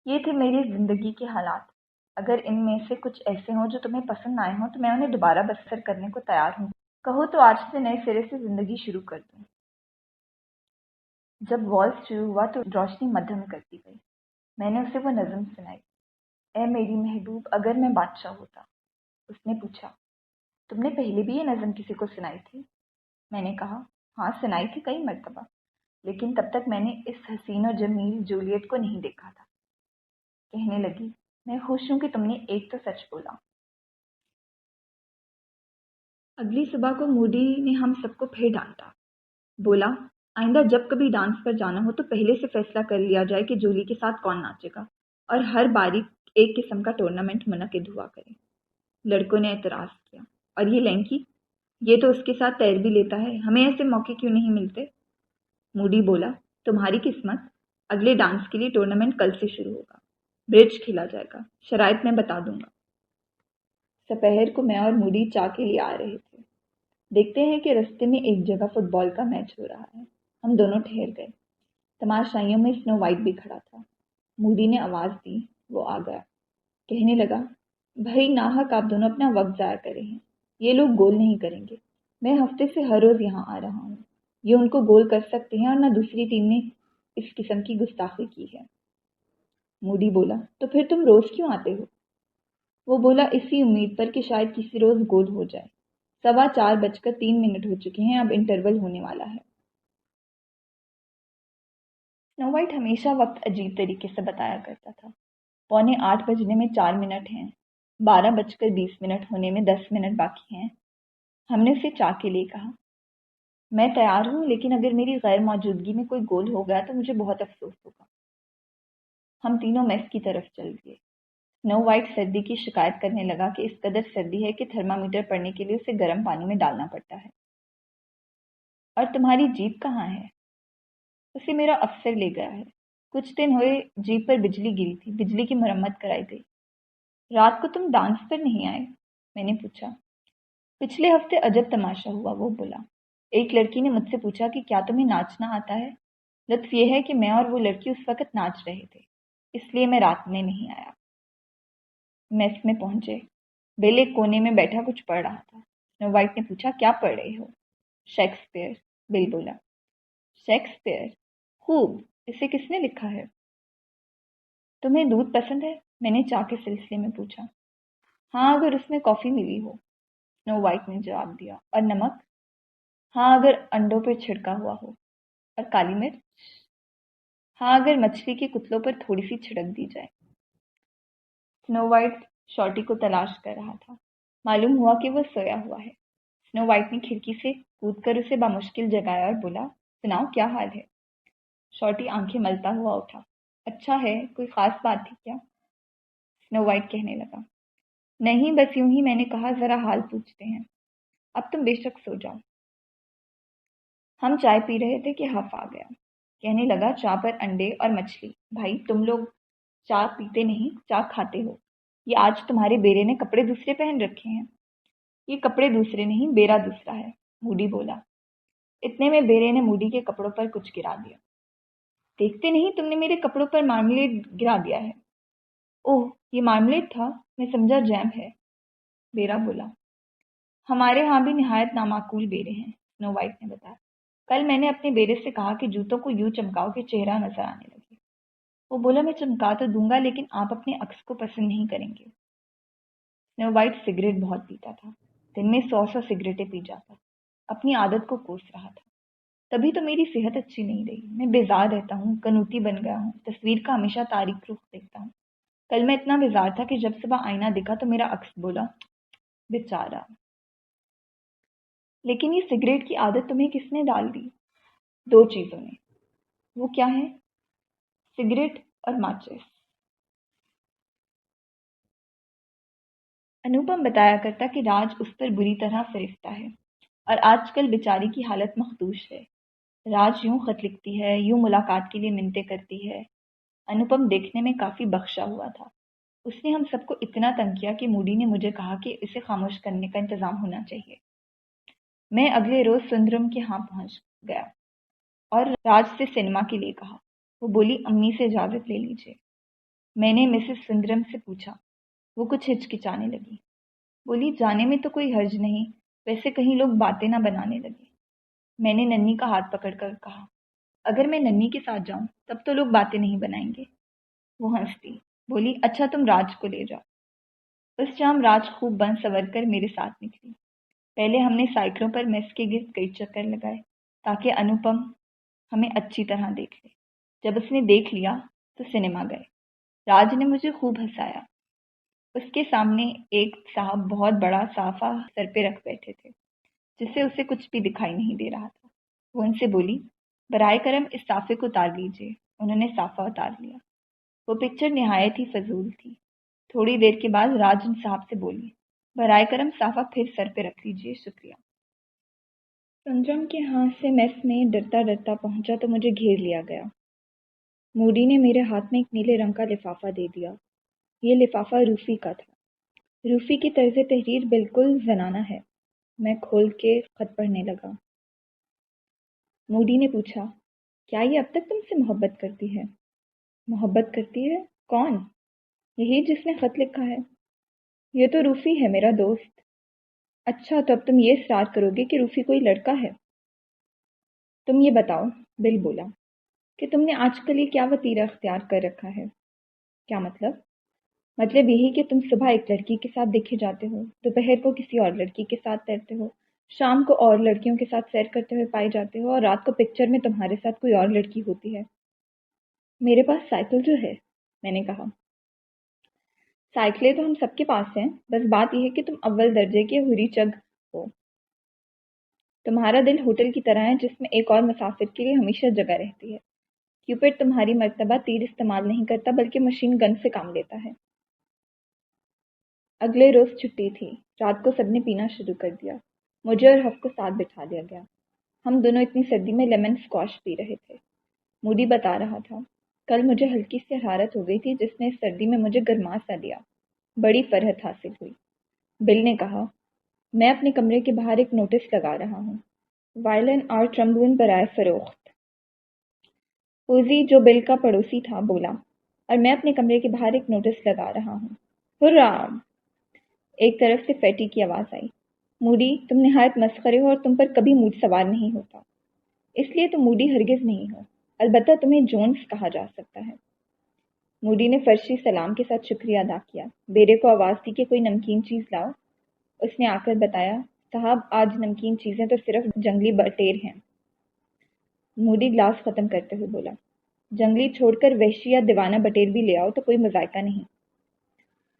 یہ تھے میری زندگی کے حالات، اگر ان میں سے کچھ ایسے ہوں جو تمہیں پسند نہ آئے ہوں تو میں انہیں دوبارہ بسر کرنے کو تیار ہوں، کہو تو آج سے نئے سرے سے زندگی شروع کر دوں۔ جب والس شروع ہوا تو روشنی مدھم کرتی گئی۔ میں نے اسے وہ نظم سنائی، اے میری محبوب اگر میں بادشاہ ہوتا۔ اس نے پوچھا۔ تم نے پہلے بھی یہ نظم کسی کو سنائی تھی؟ میں نے کہا، ہاں سنائی تھی کئی مرتبہ، لیکن تب تک میں نے اس حسین و جمیل جولیٹ کو نہیں دیکھا تھا۔ کہنے لگی، میں خوش ہوں کہ تم نے ایک تو سچ بولا۔ اگلی صبح کو موڈی نے ہم سب کو پھر ڈانٹا۔ بولا، آئندہ جب کبھی ڈانس پر جانا ہو تو پہلے سے فیصلہ کر لیا جائے کہ جولی کے ساتھ کون ناچے گا، اور ہر باری ایک قسم کا ٹورنامنٹ منعقد ہوا کرے۔ لڑکوں نے اعتراض کیا، اور یہ لینکی، یہ تو اس کے ساتھ تیر بھی لیتا ہے، ہمیں ایسے موقع کیوں نہیں ملتے؟ موڈی بولا، تمہاری قسمت، اگلے ڈانس کے لیے ٹورنامنٹ کل سے شروع ہوگا، برج کھیلا جائے گا، شرائط میں بتا دوں گا۔ سپہر کو میں اور موڈی چائے کے لیے آ رہے تھے۔ دیکھتے ہیں کہ رستے میں ایک جگہ فٹ بال کا میچ ہو رہا ہے۔ ہم دونوں ٹھہر گئے۔ تماشائیوں میں سنو وائٹ بھی کھڑا تھا۔ موڈی نے آواز دی، وہ آ گیا۔ کہنے لگا، بھائی ناحق آپ دونوں اپنا وقت ضائع کرے ہیں، یہ لوگ گول نہیں کریں گے۔ میں ہفتے سے ہر روز یہاں آ رہا ہوں، یہ ان کو گول کر سکتے ہیں، اور نہ دوسری ٹیم نے اس قسم کی گستاخی کی ہے۔ موڈی بولا، تو پھر تم روز کیوں آتے ہو؟ وہ بولا، اسی امید پر کہ شاید کسی روز گول ہو جائے۔ 4:03 ہو چکے ہیں، اب انٹرول ہونے والا ہے۔ سنو وائٹ ہمیشہ وقت عجیب طریقے سے بتایا کرتا تھا۔ 7:45 بجنے میں 4 منٹ ہیں، 12:20 ہونے میں 10 منٹ باقی ہیں۔ ہم نے اسے چائے کے لیے کہا۔ میں تیار ہوں، لیکن اگر میری غیر موجودگی میں کوئی گول ہو گیا تو مجھے بہت افسوس ہوگا۔ ہم تینوں میس کی طرف چل دیے۔ سنو وائٹ سردی کی شکایت کرنے لگا کہ اس قدر سردی ہے کہ تھرمامیٹر پڑھنے کے لیے اسے گرم پانی میں ڈالنا پڑتا ہے۔ اور تمہاری جیپ کہاں ہے؟ اسے میرا افسر لے گیا ہے۔ کچھ دن ہوئے جیپ پر بجلی گری تھی، بجلی کی مرمت کرائی گئی۔ رات کو تم ڈانس پر نہیں آئے؟ میں نے پوچھا۔ پچھلے ہفتے عجب تماشا ہوا، وہ بولا۔ ایک لڑکی نے مجھ سے پوچھا کہ کیا تمہیں ناچنا آتا ہے؟ لطف یہ ہے کہ میں اور وہ لڑکی اس وقت ناچ رہے تھے، اس لیے میں رات میں نہیں آیا۔ میس میں پہنچے۔ بیل ایک کونے میں بیٹھا کچھ پڑھ رہا تھا۔ سنو وائٹ نے پوچھا، کیا پڑھ رہے ہو؟ شیکسپیئر، بیل بولا۔ شیکسپیئر؟ خوب، اسے کس نے لکھا ہے؟ تمہیں دودھ پسند ہے؟ میں نے چائے کے سلسلے میں پوچھا۔ ہاں، اگر اس میں کافی ملی ہو، سنو وائٹ نے جواب دیا۔ اور نمک؟ ہاں، اگر انڈوں پر چھڑکا ہوا ہو۔ اور کالی مرچ؟ ہاں، اگر مچھلی کے کتلوں پر تھوڑی سی چھڑک دی جائے۔ سنو وائٹ شارٹی کو تلاش کر رہا تھا۔ معلوم ہوا کہ وہ سویا ہوا ہے۔ سنو وائٹ نے کھڑکی سے کود کر اسے بامشکل جگایا اور بولا، سناؤ کیا حال ہے؟ شارٹی آنکھیں ملتا ہوا اٹھا۔ اچھا ہے، کوئی خاص بات تھی کیا؟ سنو وائٹ کہنے لگا، نہیں، بس یوں ہی میں نے کہا ذرا حال پوچھتے ہیں۔ اب تم بے شک سو جاؤ۔ ہم چائے پی رہے تھے کہ حف آ گیا۔ کہنے لگا، چائے پر انڈے اور مچھلی۔ بھائی تم لوگ چائے پیتے نہیں، چائے کھاتے ہو۔ یہ آج تمہارے بیرے نے کپڑے دوسرے پہن رکھے ہیں۔ یہ کپڑے دوسرے نہیں، بیرا دوسرا ہے، موڈی بولا۔ اتنے میں بیرے نے موڈی کے کپڑوں پر کچھ گرا دیا۔ دیکھتے نہیں تم نے میرے کپڑوں پر مارملیٹ گرا دیا ہے۔ اوہ، یہ مارملیٹ تھا، میں سمجھا جیم ہے، بیرا بولا۔ ہمارے ہاں بھی نہایت نامعقول بیرے ہیں، سنو وائٹ نے بتایا۔ کل میں نے اپنے بیرے سے کہا کہ جوتوں کو یوں چمکاؤ کہ چہرہ نظر آنے لگے۔ وہ بولا، میں چمکا تو دوں گا، لیکن آپ اپنے عکس کو پسند نہیں کریں گے۔ سنو وائٹ سگریٹ بہت پیتا تھا، دن میں 100 سگریٹیں پی جاتا، اپنی عادت کو کوس رہا تھا۔ تبھی تو میری صحت اچھی نہیں رہی، میں بیزار رہتا ہوں، کنوتی بن گیا ہوں، تصویر کا ہمیشہ تاریک رخ دیکھتا ہوں۔ کل میں اتنا بیزار تھا کہ جب صبح آئینہ دیکھا تو میرا عکس بولا، بیچارہ۔ لیکن یہ سگریٹ کی عادت تمہیں کس نے ڈال دی؟ 2 چیزوں نے۔ وہ کیا ہے؟ سگریٹ اور ماچس۔ انوپم بتایا کرتا کہ راج اس پر بری طرح فرشتہ ہے، اور آج کل بیچاری کی حالت مخدوش ہے۔ راج یوں خط لکھتی ہے، یوں ملاقات کے لیے منتیں کرتی ہے۔ انوپم دیکھنے میں کافی بخشا ہوا تھا۔ اس نے ہم سب کو اتنا تنگ کیا کہ موڈی نے مجھے کہا کہ اسے خاموش کرنے کا انتظام ہونا چاہیے۔ میں اگلے روز سندرم کے ہاں پہنچ گیا اور راج سے سنیما کے لیے کہا۔ وہ بولی، امی سے اجازت لے لیجیے۔ میں نے مسز سندرم سے پوچھا۔ وہ کچھ ہچکچانے لگی۔ بولی، جانے میں تو کوئی حرج نہیں، ویسے کہیں لوگ باتیں نہ بنانے لگے۔ میں نے ننھی کا ہاتھ پکڑ کر کہا، اگر میں ننھی کے ساتھ جاؤں تب تو لوگ باتیں نہیں بنائیں گے۔ وہ ہنس دی، بولی، اچھا تم راج کو لے جاؤ۔ उस शाम राज खूब बन सवर कर मेरे साथ निकली। पहले हमने साइकिलों पर मेस के गिर्द कई चक्कर लगाए ताकि अनुपम हमें अच्छी तरह देख ले। जब उसने देख लिया तो सिनेमा गए। राज ने मुझे खूब हंसाया। उसके सामने एक साहब बहुत बड़ा साफा सर पे रख बैठे थे, जिससे उसे कुछ भी दिखाई नहीं दे रहा था। वो उनसे बोली, बराए करम इस साफे को उतार लीजिए। उन्होंने साफा उतार लिया। वो पिक्चर निहायत ही फजूल थी। थोड़ी देर के बाद राज उन साहब से बोली, बराए करम साफा फिर सर पे रख लीजिए, शुक्रिया। संजम के हाथ से मेस में डरता डरता पहुंचा तो मुझे घेर लिया गया। मूडी ने मेरे हाथ में एक नीले रंग का लिफाफा दे दिया। ये लिफाफा रूफी का था। रूफी की तर्ज तहरीर बिल्कुल जनाना है। मैं खोल के खत पढ़ने लगा। मूडी ने पूछा, क्या ये अब तक तुमसे मोहब्बत करती है? मोहब्बत करती है? कौन? यही जिसने खत लिखा है। ये तो रूफी है, मेरा दोस्त। अच्छा, तो अब तुम ये इसरार करोगे कि रूफी कोई लड़का है? तुम ये बताओ, बिल बोला, कि तुमने आजकल ये क्या वतीरा अख्तियार कर रखा है। क्या मतलब? मतलब यही कि तुम सुबह एक लड़की के साथ देखे जाते हो, दोपहर को किसी और लड़की के साथ तैरते हो, शाम को और लड़कियों के साथ सैर करते हुए पाए जाते हो, और रात को पिक्चर में तुम्हारे साथ कोई और लड़की होती है। मेरे पास साइकिल जो है, मैंने कहा। साइकिलें तो हम सबके पास हैं, बस बात यह है कि तुम अव्वल दर्जे के हुरी चग हो। तुम्हारा दिल होटल की तरह है जिसमें एक और मुसाफिर के लिए हमेशा जगह रहती है। क्यूपिड तुम्हारी मर्तबा तीर इस्तेमाल नहीं करता बल्कि मशीन गन से काम लेता है। अगले रोज छुट्टी थी। रात को सबने पीना शुरू कर दिया। मुझे और हफ को साथ बिठा दिया गया। हम दोनों इतनी सर्दी में लेमन स्क्वाश पी रहे थे। मूडी बता रहा था, कल मुझे हल्की सी हरारत हो गई थी जिसने इस सर्दी में मुझे गर्मा सा दिया। बड़ी फरहत हासिल हुई। बिल ने कहा, मैं अपने कमरे के बाहर एक नोटिस लगा रहा हूँ, वायलिन और ट्रम्बून बराए फरोख्त। फूजी, जो बिल का पड़ोसी था, बोला, और मैं अपने कमरे के बाहर एक नोटिस लगा रहा हूँ। हुर्रा! एक तरफ से फैटी की आवाज़ आई। मूडी, तुम निहायत मस्खरे हो और तुम पर कभी मूड सवार नहीं होता। इसलिए तुम मूडी हरगिज नहीं हो। अलबत्ता तुम्हें जोन्स कहा जा सकता है। मूडी ने फर्शी सलाम के साथ शुक्रिया अदा किया। बेरे को आवाज़ दी कि कोई नमकीन चीज़ लाओ। उसने आकर बताया, साहब, आज नमकीन चीज़ें तो सिर्फ जंगली बटेर हैं। मूडी ग्लास ख़त्म करते हुए बोला, जंगली छोड़कर वहशी या दीवाना बटेर भी ले आओ तो कोई मजायका नहीं।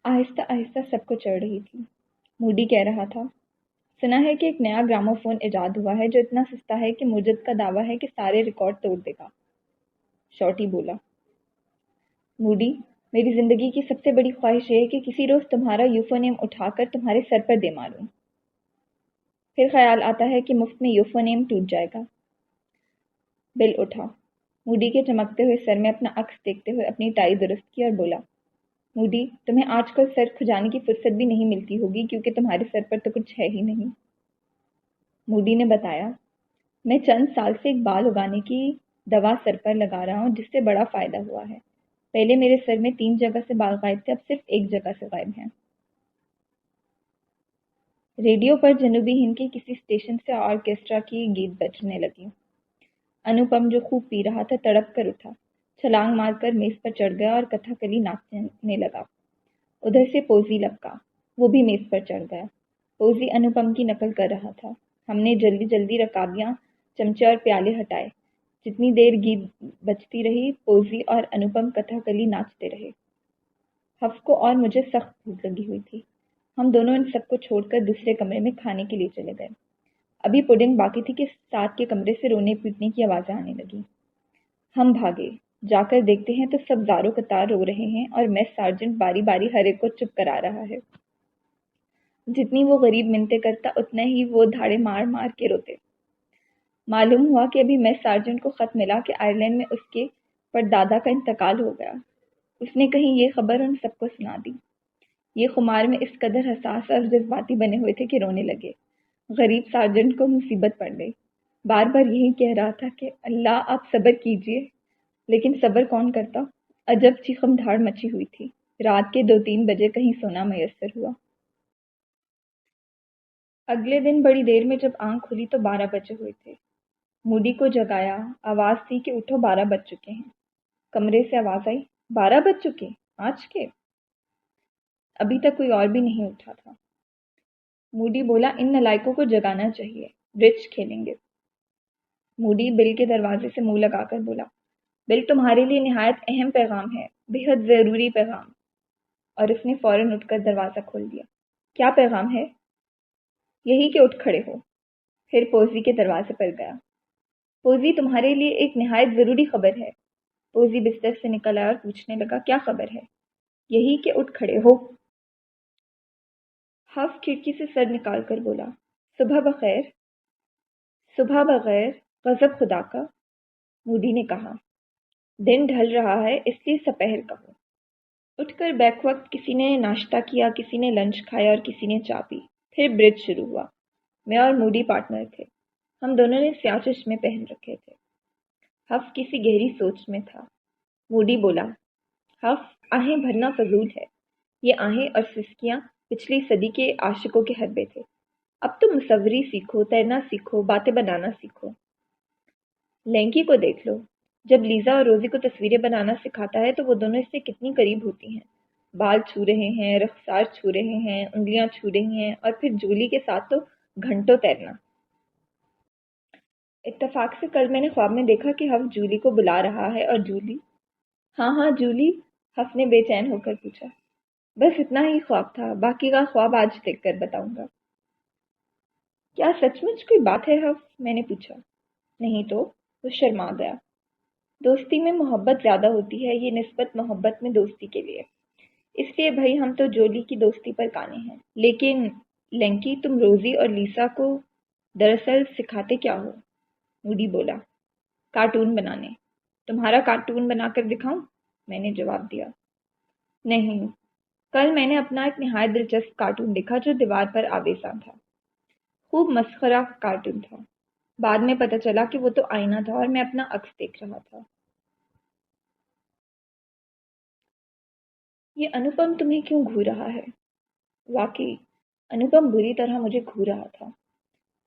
आहिस्ता आहिस्ता सबको चढ़ रही थी। मूडी कह रहा था, सुना है कि एक नया ग्रामोफोन इजाद हुआ है जो इतना सस्ता है कि मुजद का दावा है कि सारे रिकॉर्ड तोड़ देगा। शॉर्टी बोला, मूडी, मेरी जिंदगी की सबसे बड़ी ख्वाहिश है कि किसी रोज तुम्हारा यूफोनेम उठाकर तुम्हारे सर पर दे मारूं। फिर ख्याल आता है कि मुफ्त में यूफोनेम टूट जाएगा। बिल उठा। मूडी के चमकते हुए सर में अपना अक्स देखते हुए अपनी टाई दुरुस्त की और बोला, मूडी, तुम्हें आजकल सर खुजाने की फुर्सत भी नहीं मिलती होगी क्योंकि तुम्हारे सर पर तो कुछ है ही नहीं। मूडी ने बताया, मैं चंद साल से एक बाल उगाने की दवा सर पर लगा रहा हूँ जिससे बड़ा फायदा हुआ है। पहले मेरे सर में 3 जगह से बाल गायब थे, अब सिर्फ एक जगह से गायब हैं। रेडियो पर जनूबी हिंद के किसी स्टेशन से ऑर्केस्ट्रा की गीत बजने लगी। अनुपम, जो खूब पी रहा था, तड़प कर उठा, छलांग मारकर मेज पर चढ़ गया और कथकली नाचने लगा। उधर से पोजी लपका, वो भी मेज पर चढ़ गया। पोजी अनुपम की नकल कर रहा था। हमने जल्दी जल्दी रकाबियां, चमचे और प्याले हटाए। जितनी देर गीत बजती रही, पोजी और अनुपम कथकली नाचते रहे। हफ्स को और मुझे सख्त भूख लगी हुई थी। हम दोनों इन सबको छोड़कर दूसरे कमरे में खाने के लिए चले गए। अभी पुडिंग बाकी थी कि साथ के कमरे से रोने पीटने की आवाज़ें आने लगी। हम भागे। जाकर देखते हैं तो सब ज़ारो कतार रो रहे हैं और मेस सार्जेंट बारी बारी हर एक को चुप करा रहा है। जितनी वो गरीब मिन्नतें करता उतना ही वो धाड़े मार मार के रोते। मालूम हुआ कि अभी मेस सार्जेंट को खत मिला कि आयरलैंड में उसके परदादा का इंतकाल हो गया। उसने कहीं ये खबर उन सबको सुना दी। ये खुमार में इस कदर हसास और जज्बाती बने हुए थे कि रोने लगे। गरीब सार्जेंट को मुसीबत पड़ गई। बार बार यही कह रहा था कि अल्लाह आप सब्र कीजिए, लेकिन सब्र कौन करता। अजब चीखम धाड़ मची हुई थी। रात के 2-3 बजे कहीं सोना मयसर हुआ। अगले दिन बड़ी देर में जब आंख खुली तो 12 बजे हुए थे। मूडी को जगाया, आवाज थी कि उठो, 12 बज चुके हैं। कमरे से आवाज आई, 12 बज चुके आज के? ابھی تک کوई और भी नहीं उठा था। मूडी बोला, इन नालायकों को जगाना चाहिए, ब्रिज खेलेंगे। मूडी बिल के दरवाजे से मुंह लगाकर बोला, बिल तुम्हारे लिए निहायत अहम पैगाम है, बेहद ज़रूरी पैगाम। और उसने फौरन उठकर दरवाज़ा खोल दिया। क्या पैगाम है? यही कि उठ खड़े हो। फिर पोज़ी के दरवाजे पर गया। पोज़ी, तुम्हारे लिए एक निहायत ज़रूरी खबर है। पोज़ी बिस्तर से निकल आया और पूछने लगा, क्या खबर है? यही कि उठ खड़े हो। हफ खिड़की से सर निकाल कर बोला, सुबह बखैर। सुबह बगैर गज़ब खुदा का, मूडी ने कहा। दिन ढल रहा है, इसलिए सपहर कहो। उठकर बैक वक्त किसी ने नाश्ता किया, किसी ने लंच खाया और किसी ने चाय पी। फिर ब्रिज शुरू हुआ। मैं और मूडी पार्टनर थे। हम दोनों ने स्याह चश्मे पहन रखे थे। हफ किसी गहरी सोच में था। मूडी बोला, हफ, आहें भरना फजूल है। ये आहें और सिसकियां पिछली सदी के आशिकों के हरबे थे। अब तुम मुसव्वरी सीखो, तैरना सीखो, बातें बनाना सीखो। लैंकी को देख लो। जब लीज़ा और रोज़ी को तस्वीरें बनाना सिखाता है तो वो दोनों इससे कितनी करीब होती हैं। बाल छू रहे हैं, रख़्सार छू रहे हैं, उंगलियां छू रही हैं, और फिर जूली के साथ तो घंटों तैरना। इत्तेफाक से कल मैंने ख्वाब में देखा कि हफ जूली को बुला रहा है और जूली। हाँ हाँ जूली, हफ ने बेचैन होकर पूछा। बस इतना ही ख्वाब था, बाकी का ख्वाब आज देख कर बताऊंगा। क्या सचमुच कोई बात है हफ? मैंने पूछा। नहीं तो, वो शर्मा गया। दोस्ती में मोहब्बत ज़्यादा होती है, ये निस्बत मोहब्बत में दोस्ती के लिए। इसलिए भाई हम तो जोली की दोस्ती पर काने हैं। लेकिन लैंकी, तुम रोज़ी और लीसा को दरअसल सिखाते क्या हो? मूडी बोला, कार्टून बनाने। तुम्हारा कार्टून बनाकर दिखाऊं? मैंने जवाब दिया। नहीं, कल मैंने अपना एक निहायत दिलचस्प कार्टून देखा जो दीवार पर आवेसा था। खूब मस्खरा कार्टून था। बाद में पता चला कि वो तो आईना था और मैं अपना अक्स देख रहा था। ये अनुपम तुम्हें क्यों घूर रहा है? वाकई, अनुपम बुरी तरह मुझे घूर रहा था।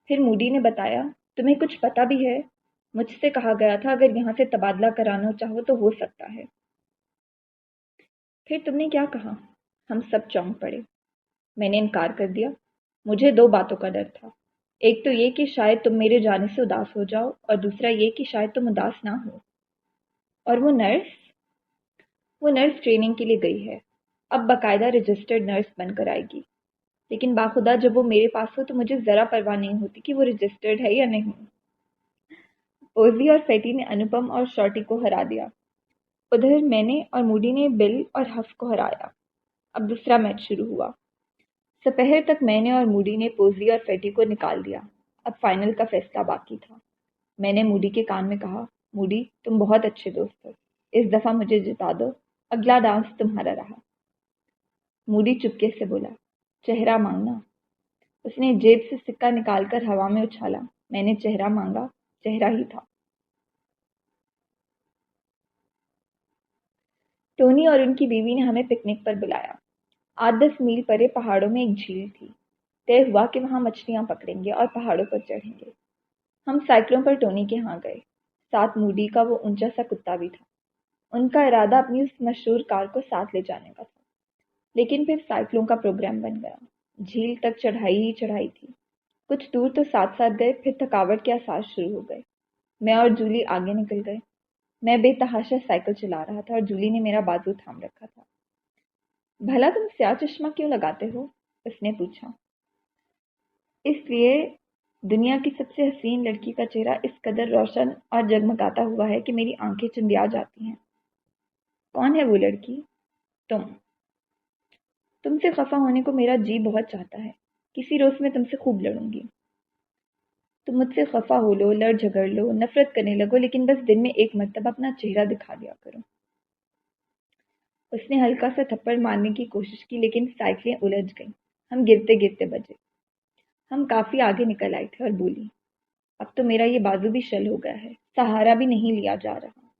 फिर मूडी ने बताया, तुम्हें कुछ पता भी है? मुझसे कहा गया था अगर यहाँ से तबादला कराना चाहो तो हो सकता है। फिर तुमने क्या कहा? हम सब चौंक पड़े। मैंने इनकार कर दिया। मुझे दो बातों का डर था। एक तो ये कि शायद तुम मेरे जाने से उदास हो जाओ, और दूसरा ये कि शायद तुम उदास ना हो। और वो नर्स? वो नर्स ट्रेनिंग के लिए गई है। अब बाकायदा रजिस्टर्ड नर्स बनकर आएगी। लेकिन बाखुदा जब वो मेरे पास हो तो मुझे ज़रा परवाह नहीं होती कि वो रजिस्टर्ड है या नहीं। ओजी और फेटी ने अनुपम और शॉर्टी को हरा दिया। उधर मैंने और मूडी ने बिल और हफ को हराया। अब दूसरा मैच शुरू हुआ। दोपहर तक मैंने और मूडी ने पोजी और फेटी को निकाल दिया। अब फाइनल का फैसला बाकी था। मैंने मूडी के कान में कहा, मूडी, तुम बहुत अच्छे दोस्त हो। इस दफ़ा मुझे जिता दो। अगला डांस तुम्हारा रहा। मूडी चुपके से बोला, चेहरा मांगना। उसने जेब से सिक्का निकालकर हवा में उछाला। मैंने चेहरा मांगा। चेहरा ही था। टोनी और उनकी बीवी ने हमें पिकनिक पर बुलाया। 8-10 मील परे पहाड़ों में एक झील थी। तय हुआ कि वहां मछलियां पकड़ेंगे और पहाड़ों पर चढ़ेंगे। हम साइकिलों पर टोनी के यहाँ गए। साथ मूडी का वो ऊंचा सा कुत्ता भी था। उनका इरादा अपनी उस मशहूर कार को साथ ले जाने का था। लेकिन फिर साइकिलों का प्रोग्राम बन गया। झील तक चढ़ाई ही चढ़ाई थी। कुछ दूर तो साथ साथ गए, फिर थकावट के आसार शुरू हो गए। मैं और जूली आगे निकल गए। मैं बेतहाशा साइकिल चला रहा था और जूली ने मेरा बाजू थाम रखा था। भला तुम स्याह चश्मा क्यों लगाते हो? उसने पूछा। इसलिए, दुनिया की सबसे हसीन लड़की का चेहरा इस कदर रोशन और जगमगाता हुआ है कि मेरी आंखें चुंधिया जाती हैं। कौन है वो लड़की? तुम। तुमसे खफा होने को मेरा जी बहुत चाहता है। किसी रोज मैं तुमसे खूब लड़ूंगी। तुम मुझसे खफा हो लो, लड़ झगड़ लो, नफरत करने लगो, लेकिन बस दिन में एक मर्तबा अपना चेहरा दिखा दिया करो। उसने हल्का सा थप्पड़ मारने की कोशिश की, लेकिन साइकिलें उलझ गईं। हम गिरते गिरते बचे। हम काफी आगे निकल आए थे और बोली, अब तो मेरा ये बाजू भी शल हो गया है, सहारा भी नहीं लिया जा रहा।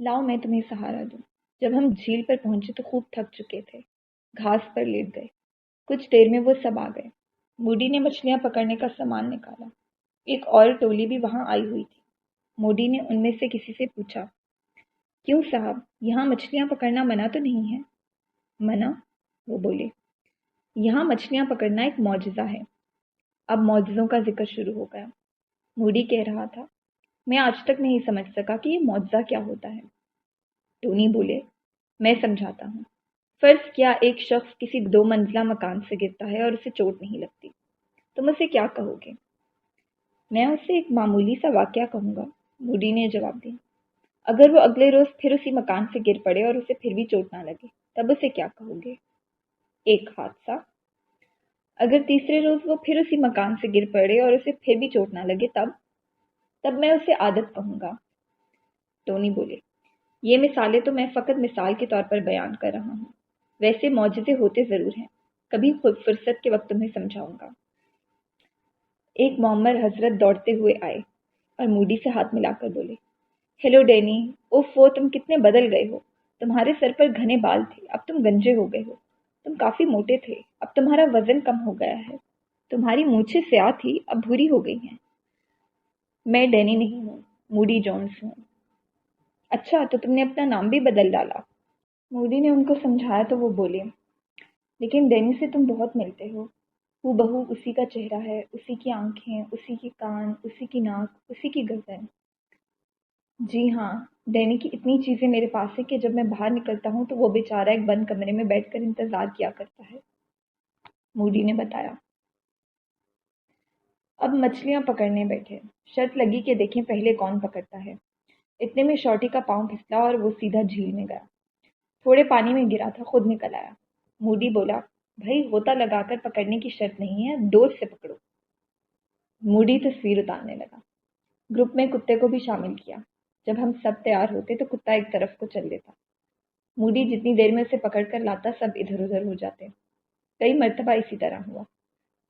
लाओ मैं तुम्हें सहारा दूं। जब हम झील पर पहुंचे तो खूब थक चुके थे। घास पर लेट गए। कुछ देर में वो सब आ गए। मूडी ने मछलियां पकड़ने का सामान निकाला। एक और टोली भी वहां आई हुई थी। मूडी ने उनमें से किसी से पूछा, क्यों साहब, यहाँ मछलियां पकड़ना मना तो नहीं है? मना? वो बोले, यहाँ मछलियाँ पकड़ना एक मौजज़ा है। अब मौजज़ों का जिक्र शुरू हो गया। मूडी कह रहा था, मैं आज तक नहीं समझ सका कि ये मुआवजा क्या होता है। टोनी बोले, मैं समझाता हूँ। फर्ज किया एक शख्स किसी 2 मंजिला मकान से गिरता है और उसे चोट नहीं लगती, तुम उसे क्या कहोगे? मैं उसे एक मामूली सा वाकया कहूँगा, मूडी ने जवाब दिया। अगर वो अगले रोज फिर उसी मकान से गिर पड़े और उसे फिर भी चोट ना लगे, तब उसे क्या कहोगे? एक हादसा। अगर तीसरे रोज वो फिर उसी मकान से गिर पड़े और उसे फिर भी चोट ना लगे, तब मैं उसे आदत कहूँगा। टोनी बोले, ये मिसालें तो मैं फ़कत मिसाल के तौर पर बयान कर रहा हूँ। वैसे मौजज़े होते ज़रूर हैं। कभी खुद फुर्सत के वक्त तुम्हें समझाऊंगा। एक मोअम्मर हजरत दौड़ते हुए आए और मूडी से हाथ मिलाकर बोले, हेलो डैनी। ओफो, तुम कितने बदल गए हो। तुम्हारे सर पर घने बाल थे, अब तुम गंजे हो गए हो। तुम काफ़ी मोटे थे, अब तुम्हारा वज़न कम हो गया है। तुम्हारी मूछें स्याह थी, अब भूरी हो गई हैं। मैं डैनी नहीं हूँ, मूडी जोन्स हूँ। अच्छा, तो तुमने अपना नाम भी बदल डाला। मूडी ने उनको समझाया तो वो बोले, लेकिन डैनी से तुम बहुत मिलते हो। हूबहू उसी का चेहरा है, उसी की आंखें, उसी के कान, उसी की नाक, उसी की गर्दन। जी हाँ, डैनी की इतनी चीज़ें मेरे पास है कि जब मैं बाहर निकलता हूँ तो वो बेचारा एक बंद कमरे में बैठकर इंतज़ार किया करता है, मूडी ने बताया। अब मछलियाँ पकड़ने बैठे। शर्त लगी कि देखें पहले कौन पकड़ता है। इतने में शॉटी का पाँव फिसला और वो सीधा झील में गया। थोड़े पानी में गिरा था, खुद निकल आया। मूडी बोला, भाई होता लगाकर पकड़ने की शर्त नहीं है, डोर से पकड़ो। मूडी तस्वीर उतारने लगा। ग्रुप में कुत्ते को भी शामिल किया। जब हम सब तैयार होते तो कुत्ता एक तरफ को चल देता। मूडी जितनी देर में उसे पकड़ कर लाता, सब इधर उधर हो जाते। कई मर्तबा इसी तरह हुआ।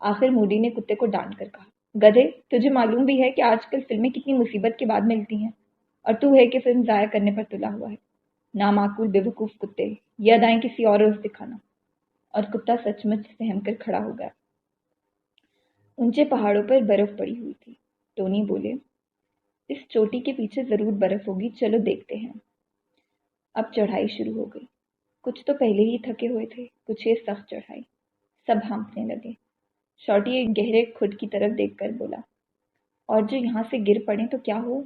आखिर मूडी ने कुत्ते को डांट कर कहा, गधे, तुझे मालूम भी है कि आजकल फिल्में कितनी मुसीबत के बाद मिलती हैं, और तू है कि फिल्म जाया करने पर तुला हुआ है। नामाकुल बेवकूफ कुत्ते, ये अदाएं किसी और रोज दिखाना। और कुत्ता सचमुच सहम कर खड़ा हो गया। ऊंचे पहाड़ों पर बर्फ पड़ी हुई थी। टोनी बोले, इस चोटी के पीछे जरूर बर्फ होगी, चलो देखते हैं। अब चढ़ाई शुरू हो गई। कुछ तो पहले ही थके हुए थे, कुछ ये सख्त चढ़ाई। सब हाँफने लगे। शॉर्टी एक गहरे खुद की तरफ देखकर बोला, और जो यहाँ से गिर पड़े तो क्या हो?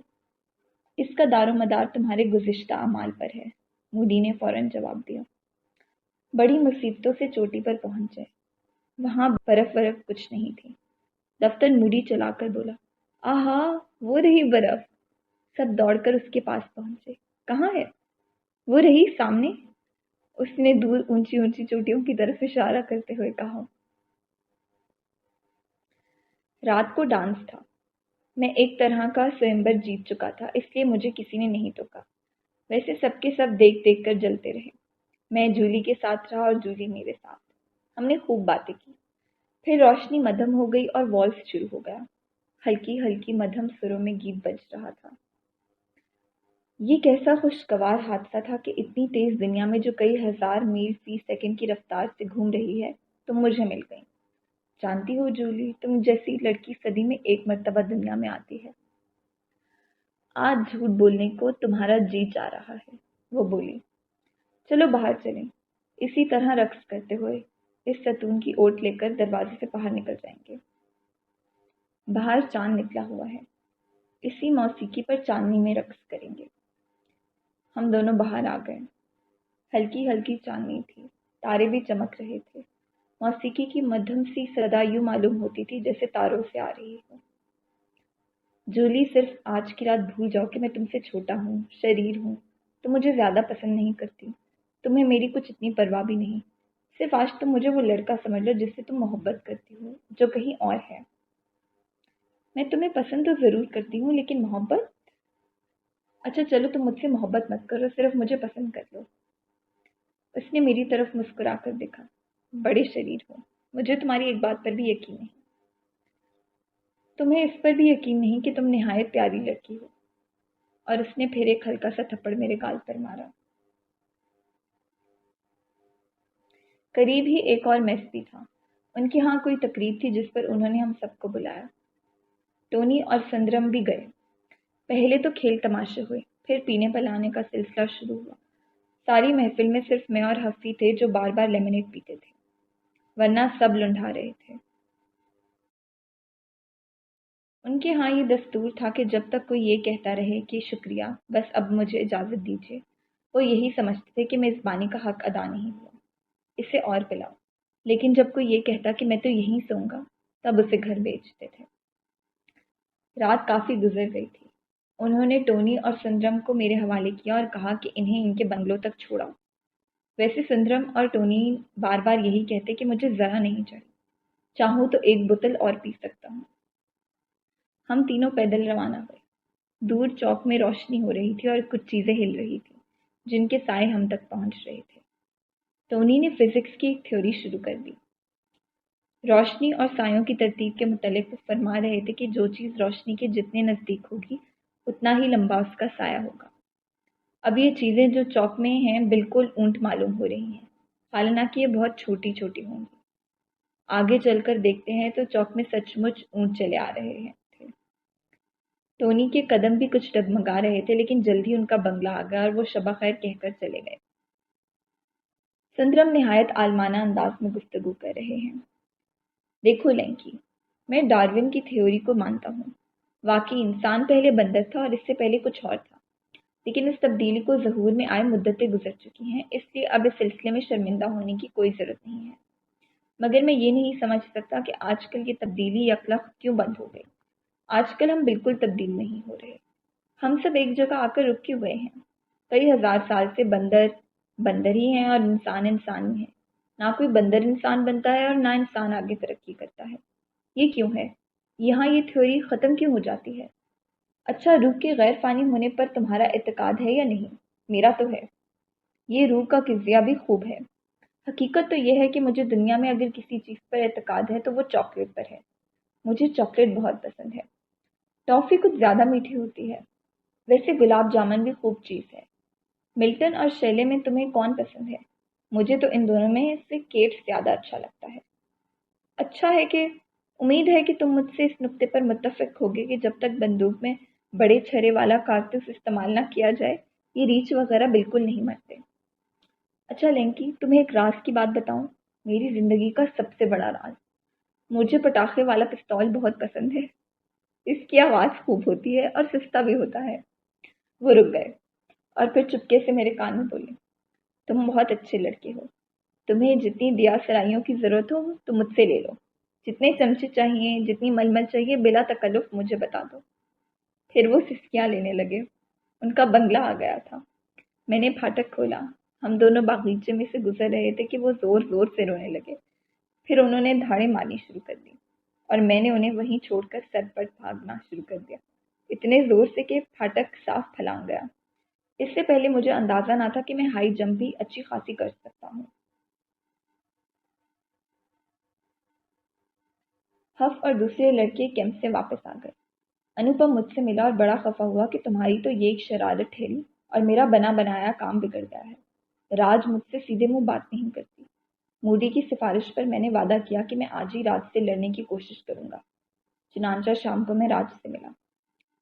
इसका दारोमदार तुम्हारे गुज़िश्ता अमाल पर है, मूडी ने फौरन जवाब दिया। बड़ी मुसीबतों से चोटी पर पहुंचे। वहां बर्फ बर्फ कुछ नहीं थी। दफ्तर मूडी चलाकर बोला, आहा, वो रही बर्फ। सब दौड़कर उसके पास पहुंचे। कहाँ है? वो रही सामने, उसने दूर ऊंची ऊंची चोटियों की तरफ इशारा करते हुए कहा। रात को डांस था। मैं एक तरह का स्वयंवर जीत चुका था, इसलिए मुझे किसी ने नहीं टोका। वैसे सबके सब देख देख कर जलते रहे। मैं जूली के साथ रहा और जूली मेरे साथ। हमने खूब बातें की। फिर रोशनी मध्यम हो गई और वॉल्स शुरू हो गया। हल्की हल्की मध्यम सुरों में गीत बज रहा था। ये कैसा खुशगवार हादसा था कि इतनी तेज दुनिया में जो कई हजार मील फी सेकंड की रफ्तार से घूम रही है, तुम मुझे मिल गई। जानती हो जूली, तुम जैसी लड़की सदी में एक मर्तबा दुनिया में आती है। आज झूठ बोलने को तुम्हारा जी चाह रहा है, वो बोली। चलो बाहर चलें। इसी तरह रक्स करते हुए इस सतून की ओट लेकर दरवाजे से बाहर निकल जाएंगे। बाहर चांद निकला हुआ है। इसी मौसीकी पर चांदनी में रक्स करेंगे। हम दोनों बाहर आ गए। हल्की हल्की चांदनी थी, तारे भी चमक रहे थे। मौसीकी की मध्यम सी सदा यूं मालूम होती थी जैसे तारों से आ रही हो। जूली, सिर्फ आज की रात भूल जाओ कि मैं तुमसे छोटा हूँ, शरीर हूँ। तुम मुझे ज्यादा पसंद नहीं करती। तुम्हें मेरी कुछ इतनी परवाह भी नहीं। सिर्फ आज तुम मुझे वो लड़का समझ लो जिससे तुम मोहब्बत करती हो, जो कहीं और है। मैं तुम्हें पसंद तो जरूर करती हूँ, लेकिन मोहब्बत? अच्छा चलो, तुम मुझसे मोहब्बत मत करो, सिर्फ मुझे पसंद कर लो। उसने मेरी तरफ मुस्कुरा कर देखा। बड़े शरीर हो, मुझे तुम्हारी एक बात पर भी यकीन नहीं। तुम्हें इस पर भी यकीन नहीं कि तुम निहायत प्यारी लड़की हो। और उसने फिर एक हल्का सा थप्पड़ मेरे गाल पर मारा। करीब ही एक और मेस भी था। उनके यहाँ कोई तकरीब थी जिस पर उन्होंने हम सबको बुलाया। टोनी और संद्रम भी गए। पहले तो खेल तमाशे हुए, फिर पीने पिलाने का सिलसिला शुरू हुआ। सारी महफिल में सिर्फ मैं और हफ्सी थे जो बार बार लेमनेड पीते थे, वरना सब लुंढा रहे थे। उनके यहाँ ये दस्तूर था कि जब तक कोई ये कहता रहे कि शुक्रिया, बस अब मुझे इजाज़त दीजिए, वो यही समझते थे कि मेज़बानी का हक अदा नहीं हुआ, इसे और पिलाओ। लेकिन जब कोई ये कहता कि मैं तो यहीं सोऊंगा, तब उसे घर भेजते थे। रात काफ़ी गुजर गई थी। उन्होंने टोनी और सुंदरम को मेरे हवाले किया और कहा कि इन्हें इनके बंगलों तक छोड़ाओ। वैसे सुंदरम और टोनी बार बार यही कहते कि मुझे ज़रा नहीं चाहिए, चाहूँ तो एक बोतल और पी सकता हूँ। हम तीनों पैदल रवाना हुए। दूर चौक में रोशनी हो रही थी और कुछ चीज़ें हिल रही थी, जिनके साए हम तक पहुंच रहे थे। टोनी ने फिजिक्स की एक थ्योरी शुरू कर दी। रोशनी और सायों की तरतीब के मुतालिक वो फरमा रहे थे कि जो चीज़ रोशनी के जितने नज़दीक होगी, उतना ही लंबा उसका साया होगा। अब ये चीज़ें जो चौक में हैं बिल्कुल ऊंट मालूम हो रही हैं, हालांकि ये बहुत छोटी छोटी होंगी। आगे चलकर देखते हैं तो चौक में सचमुच ऊंट चले आ रहे हैं थे। टोनी के कदम भी कुछ डगमगा रहे थे, लेकिन जल्दी उनका बंगला आ गया और वो शबा खैर कहकर चले गए। सुंदरम निहायत आलमाना अंदाज में गुफ्तगू कर रहे हैं। देखो लैंकी, मैं डार्विन की थ्योरी को मानता हूँ। वाकई इंसान पहले बंदर था और इससे पहले कुछ और था, लेकिन इस तब्दीली को ज़हूर में आए मुद्दतें गुजर चुकी हैं, इसलिए अब इस सिलसिले में शर्मिंदा होने की कोई ज़रूरत नहीं है। मगर मैं ये नहीं समझ सकता कि आजकल ये तब्दीली यकलख क्यों बंद हो गई। आजकल हम बिल्कुल तब्दील नहीं हो रहे। हम सब एक जगह आकर रुक क्यों गए हैं? कई हजार साल से बंदर बंदर ही हैं और इंसान इंसान ही है। ना कोई बंदर इंसान बनता है और ना इंसान आगे तरक्की करता है। ये क्यों है? यहाँ ये थ्योरी ख़त्म क्यों हो जाती है? अच्छा, रूह के गैर फ़ानी होने पर तुम्हारा एतकाद है या नहीं? मेरा तो है। ये रूह का किज़िया भी खूब है। हकीकत तो यह है कि मुझे दुनिया में अगर किसी चीज़ पर एतकाद है तो वो चॉकलेट पर है। मुझे चॉकलेट बहुत पसंद है। टॉफ़ी कुछ ज़्यादा मीठी होती है। वैसे गुलाब जामुन भी खूब चीज़ है। मिल्टन और शैले में तुम्हें कौन पसंद है? मुझे तो इन दोनों में से केट ज़्यादा अच्छा लगता है। अच्छा है कि उम्मीद है कि तुम मुझसे इस नुक्ते पर मुत्तफ़िक़ होगे कि जब तक बंदूक में बड़े छर्रे वाला कारतूस इस्तेमाल ना किया जाए, ये रीछ वगैरह बिल्कुल नहीं मरते। अच्छा लैंकी, तुम्हें एक राज की बात बताऊं? मेरी ज़िंदगी का सबसे बड़ा राज। मुझे पटाखे वाला पिस्तौल बहुत पसंद है। इसकी आवाज़ खूब होती है और सस्ता भी होता है। वो रुक गए और फिर चुपके से मेरे कान में बोले, तुम बहुत अच्छे लड़के हो। तुम्हें जितनी दिया सराइयों की ज़रूरत हो तुम मुझसे ले लो। जितने चमचे चाहिए, जितनी मलमल चाहिए, बिला तकल्लुफ़ मुझे बता दो। फिर वो सिसकियाँ लेने लगे। उनका बंगला आ गया था। मैंने फाटक खोला। हम दोनों बागीचे में से गुजर रहे थे कि वो ज़ोर ज़ोर से रोने लगे। फिर उन्होंने धाड़ें मारनी शुरू कर दी और मैंने उन्हें वहीं छोड़कर सरपट भागना शुरू कर दिया, इतने ज़ोर से कि फाटक साफ फलांग गया। इससे पहले मुझे अंदाज़ा ना था कि मैं हाई जंप भी अच्छी खासी कर सकता हूँ। हफ और दूसरे लड़के कैंप से वापस आ गए। अनुपम मुझसे मिला और बड़ा खफा हुआ कि तुम्हारी तो ये एक शरारत ठहरी और मेरा बना बनाया काम बिगड़ गया है। राज मुझसे सीधे मुंह बात नहीं करती। मूडी की सिफारिश पर मैंने वादा किया कि मैं आज ही राज से लड़ने की कोशिश करूंगा। चुनांचा शाम को मैं राज से मिला।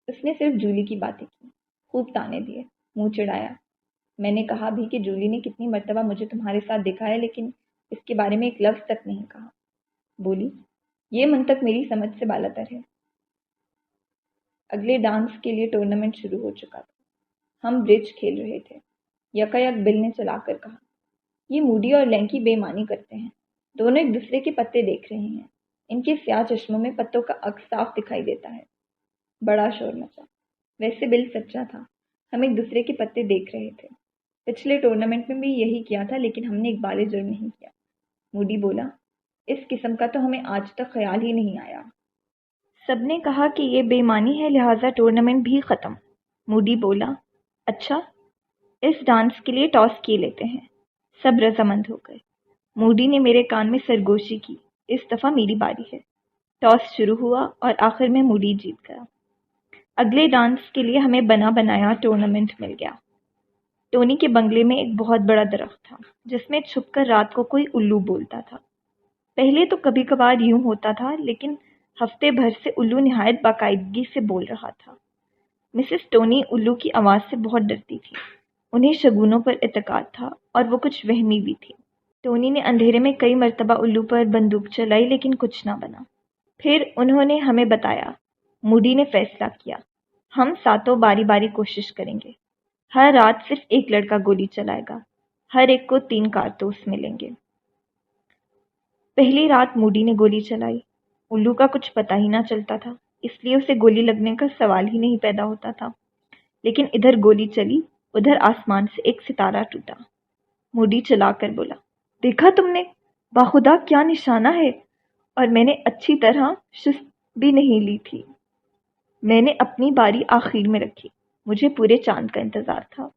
उसने सिर्फ जूली की बातें की, खूब ताने दिए, मुंह चिढ़ाया। मैंने कहा भी कि जूली ने कितनी मर्तबा मुझे तुम्हारे साथ देखा है, लेकिन इसके बारे में एक लफ्ज़ तक नहीं कहा। बोली, ये मंतक मेरी समझ से बालातर है। अगले डांस के लिए टूर्नामेंट शुरू हो चुका था। हम ब्रिज खेल रहे थे। यकायक बिल ने चलाकर कहा, ये मूडी और लैंकी बेईमानी करते हैं। दोनों एक दूसरे के पत्ते देख रहे हैं। इनके स्याह चश्मों में पत्तों का अक्स साफ दिखाई देता है। बड़ा शोर मचा। वैसे बिल सच्चा था। हम एक दूसरे के पत्ते देख रहे थे। पिछले टूर्नामेंट में भी यही किया था, लेकिन हमने एक बाले जुर्म नहीं किया। मूडी बोला, इस किस्म का तो हमें आज तक ख्याल ही नहीं आया। सबने कहा कि ये बेईमानी है, लिहाजा टूर्नामेंट भी ख़त्म। मूडी बोला, अच्छा, इस डांस के लिए टॉस किए लेते हैं। सब रजामंद हो गए। मूडी ने मेरे कान में सरगोशी की, इस दफ़ा मेरी बारी है। टॉस शुरू हुआ और आखिर में मूडी जीत गया। अगले डांस के लिए हमें बना बनाया टूर्नामेंट मिल गया। टोनी के बंगले में एक बहुत बड़ा दरख्त था, जिसमें छुपकर रात को कोई उल्लू बोलता था। पहले तो कभी कभार यूं होता था, लेकिन हफ्ते भर से उल्लू निहायत बाकायदगी से बोल रहा था। मिसेस टोनी उल्लू की आवाज़ से बहुत डरती थी। انہیں شگونوں پر اعتقاد تھا اور وہ کچھ وہمی بھی تھی۔ ٹونی نے اندھیرے میں کئی مرتبہ الو پر بندوق چلائی لیکن کچھ نہ بنا۔ پھر انہوں نے ہمیں بتایا۔ موڈی نے فیصلہ کیا، ہم ساتوں باری باری کوشش کریں گے۔ ہر رات صرف ایک لڑکا گولی چلائے گا، ہر ایک کو 3 کارتوس ملیں گے۔ پہلی رات موڈی نے گولی چلائی۔ الو کا کچھ پتہ ہی نہ چلتا تھا، اس لیے اسے گولی لگنے کا سوال ہی نہیں پیدا ہوتا تھا۔ لیکن ادھر گولی چلی، ادھر آسمان سے ایک ستارہ ٹوٹا۔ موڈی چلا کر بولا، دیکھا تم نے؟ باخدا کیا نشانہ ہے! اور میں نے اچھی طرح شست بھی نہیں لی تھی۔ میں نے اپنی باری آخر میں رکھی، مجھے پورے چاند کا انتظار تھا۔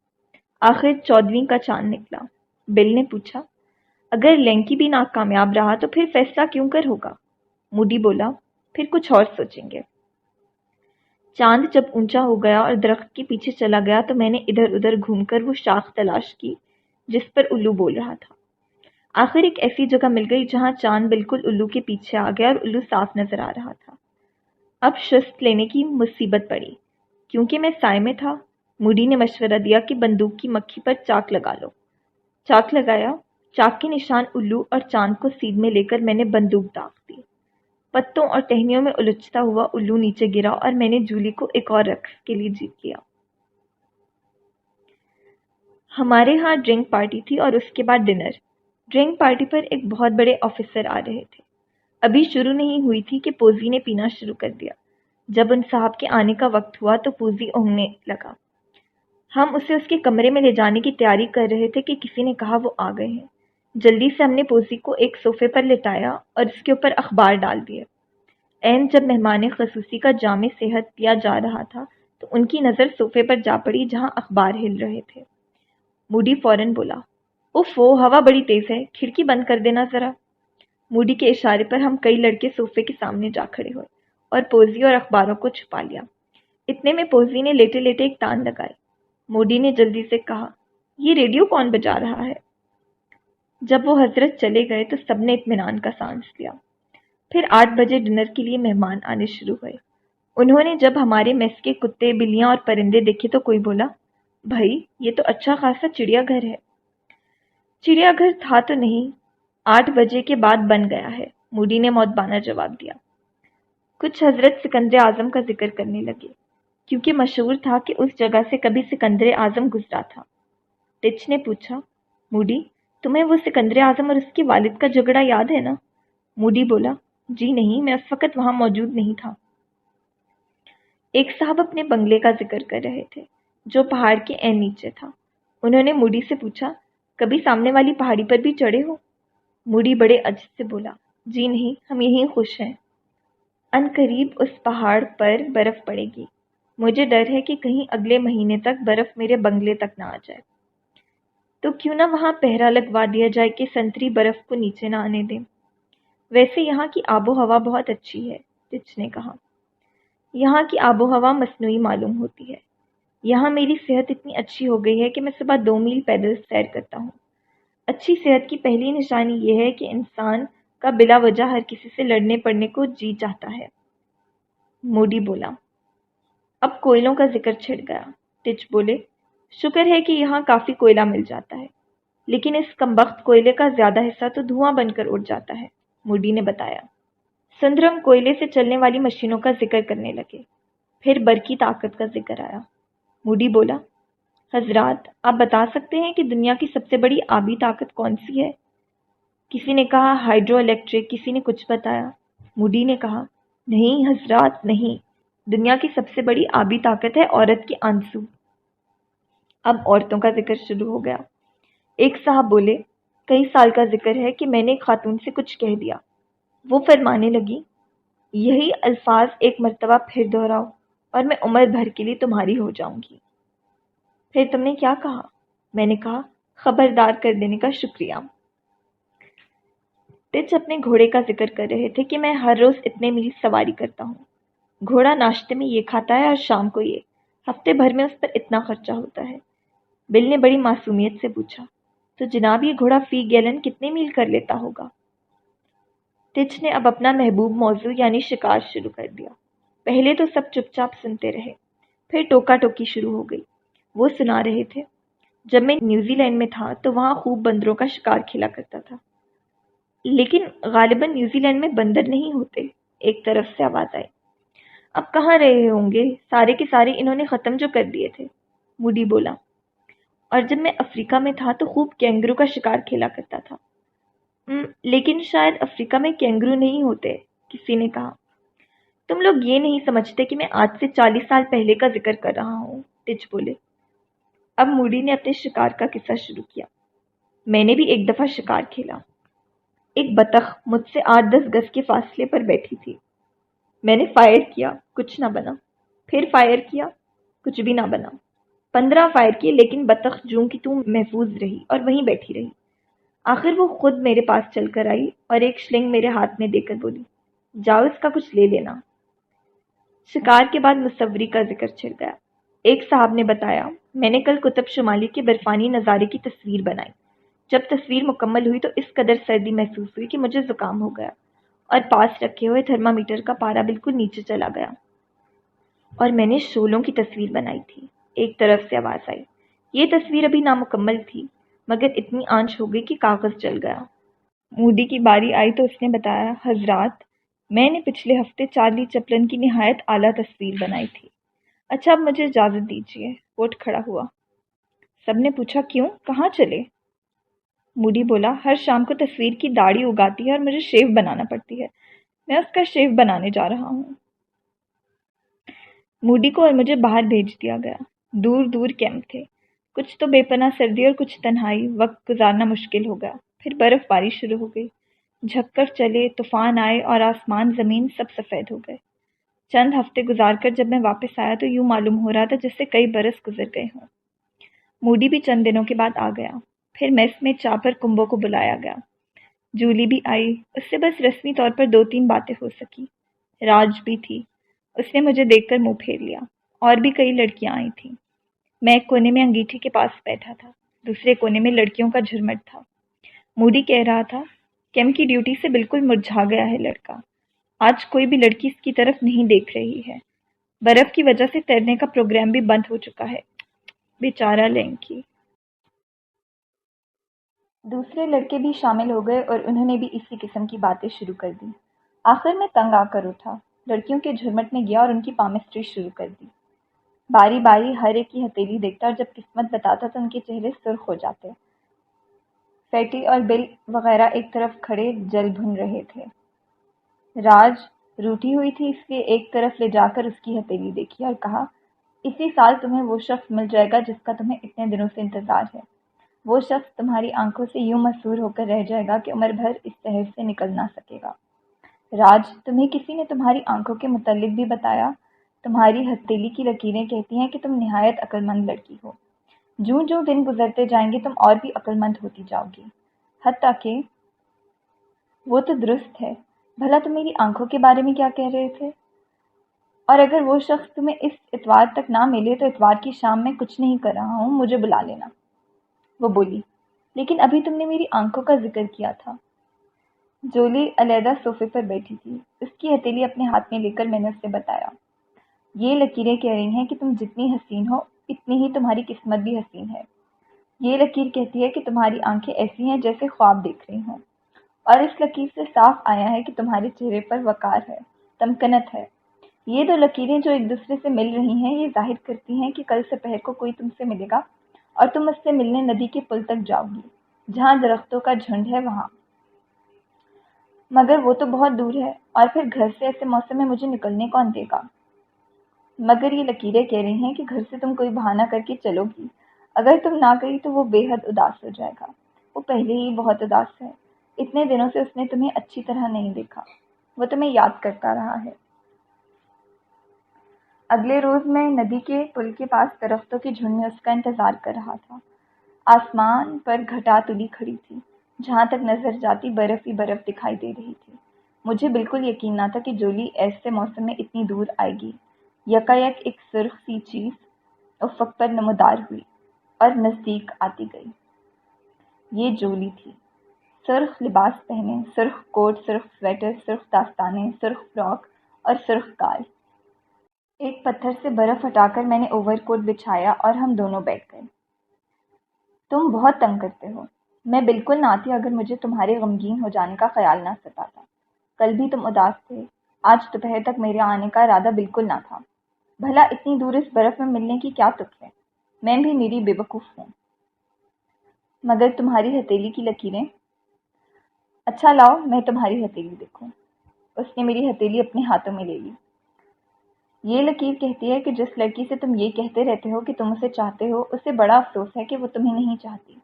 آخر 14ویں کا چاند نکلا۔ بل نے پوچھا، اگر لینکی بھی ناکامیاب رہا تو پھر فیصلہ کیوں کر ہوگا؟ موڈی بولا، پھر کچھ اور سوچیں گے۔ چاند جب اونچا ہو گیا اور درخت کے پیچھے چلا گیا تو میں نے ادھر ادھر گھوم کر وہ شاخ تلاش کی جس پر الو بول رہا تھا۔ آخر ایک ایسی جگہ مل گئی جہاں چاند بالکل الو کے پیچھے آ گیا اور الو صاف نظر آ رہا تھا۔ اب شست لینے کی مصیبت پڑی کیونکہ میں سائے میں تھا۔ موڈی نے مشورہ دیا کہ بندوق کی مکھی پر چاک لگا لو۔ چاک لگایا، چاک کے نشان الو اور چاند کو سیدھ میں لے کر میں نے بندوق داغ دی۔ پتوں اور ٹہنیوں میں الجھتا ہوا الو نیچے گرا اور میں نے جولی کو ایک اور رقص کے لیے جیت لیا۔ ہمارے ہاں ڈرنک پارٹی تھی اور اس کے بعد ڈنر۔ ڈرنک پارٹی پر ایک بہت بڑے آفیسر آ رہے تھے۔ ابھی شروع نہیں ہوئی تھی کہ پوزی نے پینا شروع کر دیا۔ جب ان صاحب کے آنے کا وقت ہوا تو پوزی اونگنے لگا۔ ہم اسے اس کے کمرے میں لے جانے کی تیاری کر رہے تھے کہ کسی نے کہا وہ آ گئے ہیں۔ جلدی سے ہم نے پوزی کو ایک صوفے پر لٹایا اور اس کے اوپر اخبار ڈال دیے۔ عین جب مہمان خصوصی کا جام صحت پیا جا رہا تھا تو ان کی نظر صوفے پر جا پڑی جہاں اخبار ہل رہے تھے۔ موڈی فوراً بولا، اوفو، ہوا بڑی تیز ہے، کھڑکی بند کر دینا ذرا۔ موڈی کے اشارے پر ہم کئی لڑکے صوفے کے سامنے جا کھڑے ہوئے اور پوزی اور اخباروں کو چھپا لیا۔ اتنے میں پوزی نے لیٹے لیٹے ایک تان لگائی۔ موڈی نے جلدی سے کہا، یہ ریڈیو کون بجا رہا ہے؟ جب وہ حضرت چلے گئے تو سب نے اطمینان کا سانس لیا۔ پھر 8 بجے ڈنر کے لیے مہمان آنے شروع ہوئے۔ انہوں نے جب ہمارے میس کے کتے، بلیاں اور پرندے دیکھے تو کوئی بولا، بھائی یہ تو اچھا خاصا چڑیا گھر ہے۔ چڑیا گھر تھا تو نہیں، 8 بجے کے بعد بن گیا ہے، موڈی نے مودبانہ جواب دیا۔ کچھ حضرت سکندر اعظم کا ذکر کرنے لگے کیونکہ مشہور تھا کہ اس جگہ سے کبھی سکندر اعظم گزرا تھا۔ ٹچ نے پوچھا، موڈی تمہیں وہ سکندر اعظم اور اس کے والد کا جھگڑا یاد ہے نا؟ موڈی بولا، جی نہیں، میں اس وقت وہاں موجود نہیں تھا۔ ایک صاحب اپنے بنگلے کا ذکر کر رہے تھے جو پہاڑ کے عین نیچے تھا۔ انہوں نے موڈی سے پوچھا، کبھی سامنے والی پہاڑی پر بھی چڑھے ہو؟ موڈی بڑے عجز سے بولا، جی نہیں، ہم یہیں خوش ہیں۔ ان قریب اس پہاڑ پر برف پڑے گی، مجھے ڈر ہے کہ کہیں اگلے مہینے تک برف میرے بنگلے تک نہ آ جائے۔ تو کیوں نہ وہاں پہرا لگوا دیا جائے کہ سنتری برف کو نیچے نہ آنے دیں۔ ویسے یہاں کی آب و ہوا بہت اچھی ہے، ٹچ نے کہا۔ یہاں کی آب و ہوا مصنوعی معلوم ہوتی ہے۔ یہاں میری صحت اتنی اچھی ہو گئی ہے کہ میں صبح 2 میل پیدل سیر کرتا ہوں۔ اچھی صحت کی پہلی نشانی یہ ہے کہ انسان کا بلا وجہ ہر کسی سے لڑنے پڑنے کو جی چاہتا ہے۔ موڈی بولا۔ اب کوئلوں کا ذکر چھڑ گیا۔ ٹچ بولے، شکر ہے کہ یہاں کافی کوئلہ مل جاتا ہے، لیکن اس کمبخت کوئلے کا زیادہ حصہ تو دھواں بن کر اڑ جاتا ہے، موڈی نے بتایا۔ سندرم کوئلے سے چلنے والی مشینوں کا ذکر کرنے لگے۔ پھر برقی طاقت کا ذکر آیا۔ موڈی بولا، حضرات آپ بتا سکتے ہیں کہ دنیا کی سب سے بڑی آبی طاقت کون سی ہے؟ کسی نے کہا ہائیڈرو الیکٹرک، کسی نے کچھ بتایا۔ موڈی نے کہا، نہیں حضرات نہیں، دنیا کی سب سے بڑی آبی طاقت ہے عورت کے آنسو۔ اب عورتوں کا ذکر شروع ہو گیا۔ ایک صاحب بولے، کئی سال کا ذکر ہے کہ میں نے ایک خاتون سے کچھ کہہ دیا۔ وہ فرمانے لگی، یہی الفاظ ایک مرتبہ پھر دہراؤ اور میں عمر بھر کے لیے تمہاری ہو جاؤں گی۔ پھر تم نے کیا کہا؟ میں نے کہا، خبردار کر دینے کا شکریہ۔ ٹچ اپنے گھوڑے کا ذکر کر رہے تھے کہ میں ہر روز اتنے میل سواری کرتا ہوں۔ گھوڑا ناشتے میں یہ کھاتا ہے اور شام کو یہ، ہفتے بھر میں اس پر اتنا خرچہ ہوتا ہے۔ بل نے بڑی معصومیت سے پوچھا، تو جناب یہ گھوڑا فی گیلن کتنے میل کر لیتا ہوگا؟ ٹچ نے اب اپنا محبوب موضوع یعنی شکار شروع کر دیا۔ پہلے تو سب چپ چاپ سنتے رہے، پھر ٹوکا ٹوکی شروع ہو گئی۔ وہ سنا رہے تھے، جب میں نیوزی لینڈ میں تھا تو وہاں خوب بندروں کا شکار کھیلا کرتا تھا۔ لیکن غالباً نیوزی لینڈ میں بندر نہیں ہوتے، ایک طرف سے آواز آئی۔ اب کہاں رہے ہوں گے، سارے کے سارے انہوں نے ختم جو کر دیے تھے، موڈی بولا۔ اور جب میں افریقہ میں تھا تو خوب کینگرو کا شکار کھیلا کرتا تھا۔ لیکن شاید افریقہ میں کینگرو نہیں ہوتے، کسی نے کہا۔ تم لوگ یہ نہیں سمجھتے کہ میں آج سے 40 سال پہلے کا ذکر کر رہا ہوں، ٹچ بولے۔ اب موڈی نے اپنے شکار کا قصہ شروع کیا۔ میں نے بھی ایک دفعہ شکار کھیلا۔ ایک بطخ مجھ سے 8-10 گز کے فاصلے پر بیٹھی تھی۔ میں نے فائر کیا، کچھ نہ بنا۔ پھر فائر کیا، کچھ بھی نہ بنا۔ 15 فائر کیے، لیکن بطخ جوں کی توں محفوظ رہی اور وہیں بیٹھی رہی۔ آخر وہ خود میرے پاس چل کر آئی اور ایک شلنگ میرے ہاتھ میں دے کر بولی، جاؤ اس کا کچھ لے لینا۔ شکار کے بعد مصوری کا ذکر چھڑ گیا۔ ایک صاحب نے بتایا، میں نے کل قطب شمالی کے برفانی نظارے کی تصویر بنائی۔ جب تصویر مکمل ہوئی تو اس قدر سردی محسوس ہوئی کہ مجھے زکام ہو گیا اور پاس رکھے ہوئے تھرمامیٹر کا پارا بالکل نیچے چلا گیا۔ اور میں نے شولوں کی تصویر بنائی تھی، ایک طرف سے آواز آئی۔ یہ تصویر ابھی نامکمل تھی، مگر اتنی آنچ ہو گئی کہ کاغذ جل گیا۔ موڈی کی باری آئی تو اس نے بتایا، حضرات، میں نے پچھلے ہفتے چارلی چپلن کی نہایت اعلیٰ تصویر بنائی تھی۔ اچھا اب مجھے اجازت دیجیے۔ وہ اٹھ کھڑا ہوا۔ سب نے پوچھا کیوں، کہاں چلے؟ موڈی بولا، ہر شام کو تصویر کی داڑھی اگاتی ہے اور مجھے شیو بنانا پڑتی ہے۔ میں اس کا شیو بنانے جا رہا ہوں۔ موڈی کو اور مجھے باہر بھیج دیا گیا۔ دور دور کیمپ تھے، کچھ تو بے پناہ سردی اور کچھ تنہائی، وقت گزارنا مشکل ہو گیا۔ پھر برف باری شروع ہو گئی، جھکڑ چلے، طوفان آئے اور آسمان زمین سب سفید ہو گئے۔ چند ہفتے گزار کر جب میں واپس آیا تو یوں معلوم ہو رہا تھا جس سے کئی برس گزر گئے ہوں۔ موڈی بھی چند دنوں کے بعد آ گیا۔ پھر میس میں چاپر کمبو کو بلایا گیا۔ جولی بھی آئی، اس سے بس رسمی طور پر 2-3 باتیں ہو سکی۔ راج بھی تھی، اس نے مجھے دیکھ کر منہ پھیر لیا۔ اور بھی کئی لڑکیاں آئی تھیں۔ میں ایک کونے میں انگیٹھی کے پاس بیٹھا تھا، دوسرے کونے میں لڑکیوں کا جھرمٹ تھا۔ موڈی کہہ رہا تھا، کیمپ کی ڈیوٹی سے بالکل مرجھا گیا ہے لڑکا، آج کوئی بھی لڑکی اس کی طرف نہیں دیکھ رہی ہے۔ برف کی وجہ سے تیرنے کا پروگرام بھی بند ہو چکا ہے۔ بیچارہ لینکی۔ دوسرے لڑکے بھی شامل ہو گئے اور انہوں نے بھی اسی قسم کی باتیں شروع کر دی۔ آخر میں تنگ آ کر اٹھا، لڑکیوں کے جھرمٹ میں گیا اور ان کی پامسٹری شروع کر دی۔ باری باری ہر ایک کی ہتھیلی دیکھتا اور جب قسمت بتاتا تو ان کے چہرے سرخ ہو جاتے۔ فیٹی اور بل وغیرہ ایک طرف کھڑے جل بھن رہے تھے۔ راج روٹھی ہوئی تھی، اس لیے ایک طرف لے جا کر اس کی ہتھیلی دیکھی اور کہا، اسی سال تمہیں وہ شخص مل جائے گا جس کا تمہیں اتنے دنوں سے انتظار ہے۔ وہ شخص تمہاری آنکھوں سے یوں مسحور ہو کر رہ جائے گا کہ عمر بھر اس شہر سے نکل نہ سکے گا۔ راج، تمہیں کسی نے تمہاری آنکھوں کے متعلق بھی بتایا؟ تمہاری ہتھیلی کی لکیریں کہتی ہیں کہ تم نہایت عقل مند لڑکی ہو۔ جوں جوں دن گزرتے جائیں گے تم اور بھی عقل مند ہوتی جاؤ گی، حتیٰ کہ… وہ تو درست ہے، بھلا تم میری آنکھوں کے بارے میں کیا کہہ رہے تھے؟ اور اگر وہ شخص تمہیں اس اتوار تک نہ ملے تو اتوار کی شام میں کچھ نہیں کر رہا ہوں، مجھے بلا لینا۔ وہ بولی، لیکن ابھی تم نے میری آنکھوں کا ذکر کیا تھا۔ جولی علیحدہ صوفے پر بیٹھی تھی، اس کی ہتھیلی اپنے ہاتھ میں لے کر میں نے اسے بتایا، یہ لکیریں کہہ رہی ہیں کہ تم جتنی حسین ہو اتنی ہی تمہاری قسمت بھی حسین ہے۔ یہ لکیر کہتی ہے کہ تمہاری آنکھیں ایسی ہیں جیسے خواب دیکھ رہی ہوں، اور اس لکیر سے صاف آیا ہے کہ تمہارے چہرے پر وقار ہے، تمکنت ہے۔ یہ دو لکیریں جو ایک دوسرے سے مل رہی ہیں یہ ظاہر کرتی ہیں کہ کل سپہر کو کوئی تم سے ملے گا اور تم اس سے ملنے ندی کے پل تک جاؤ گی، جہاں درختوں کا جھنڈ ہے وہاں۔ مگر وہ تو بہت دور ہے، اور پھر گھر سے ایسے موسم میں مجھے نکلنے کون دے گا؟ مگر یہ لکیریں کہہ رہی ہیں کہ گھر سے تم کوئی بہانہ کر کے چلو گی۔ اگر تم نہ گئی تو وہ بے حد اداس ہو جائے گا۔ وہ پہلے ہی بہت اداس ہے، اتنے دنوں سے اس نے تمہیں اچھی طرح نہیں دیکھا، وہ تمہیں یاد کرتا رہا ہے۔ اگلے روز میں ندی کے پل کے پاس درختوں کے جھنڈ میں اس کا انتظار کر رہا تھا۔ آسمان پر گھٹا تلی کھڑی تھی، جہاں تک نظر جاتی برف ہی برف دکھائی دے رہی تھی۔ مجھے بالکل یقین نہ تھا کہ جولی ایسے موسم میں اتنی دور آئے گی۔ یکایک ایک سرخ سی چیز افق پر نمودار ہوئی اور نزدیک آتی گئی۔ یہ جولی تھی، سرخ لباس پہنے، سرخ کوٹ، سرخ سویٹر، سرخ دستانے، سرخ فراک اور سرخ گال۔ ایک پتھر سے برف ہٹا کر میں نے اوور کوٹ بچھایا اور ہم دونوں بیٹھ گئے۔ तुम बहुत तंग करते हो। मैं बिल्कुल ना आती अगर मुझे तुम्हारे गमगीन हो जाने का ख्याल ना सताता। कल भी तुम उदास थे। आज दोपहर तक मेरे आने का इरादा बिल्कुल ना था। भला इतनी दूर इस बर्फ में मिलने की क्या तुक है? मैं भी मेरी बेवकूफ़ हूँ। मगर तुम्हारी हथेली की लकीरें। अच्छा लाओ मैं तुम्हारी हथेली देखूं। उसने मेरी हथेली अपने हाथों में ले ली। ये लकीर कहती है कि जिस लड़की से तुम ये कहते रहते हो कि तुम उसे चाहते हो, उसे बड़ा अफसोस है कि वो तुम्हें नहीं चाहती।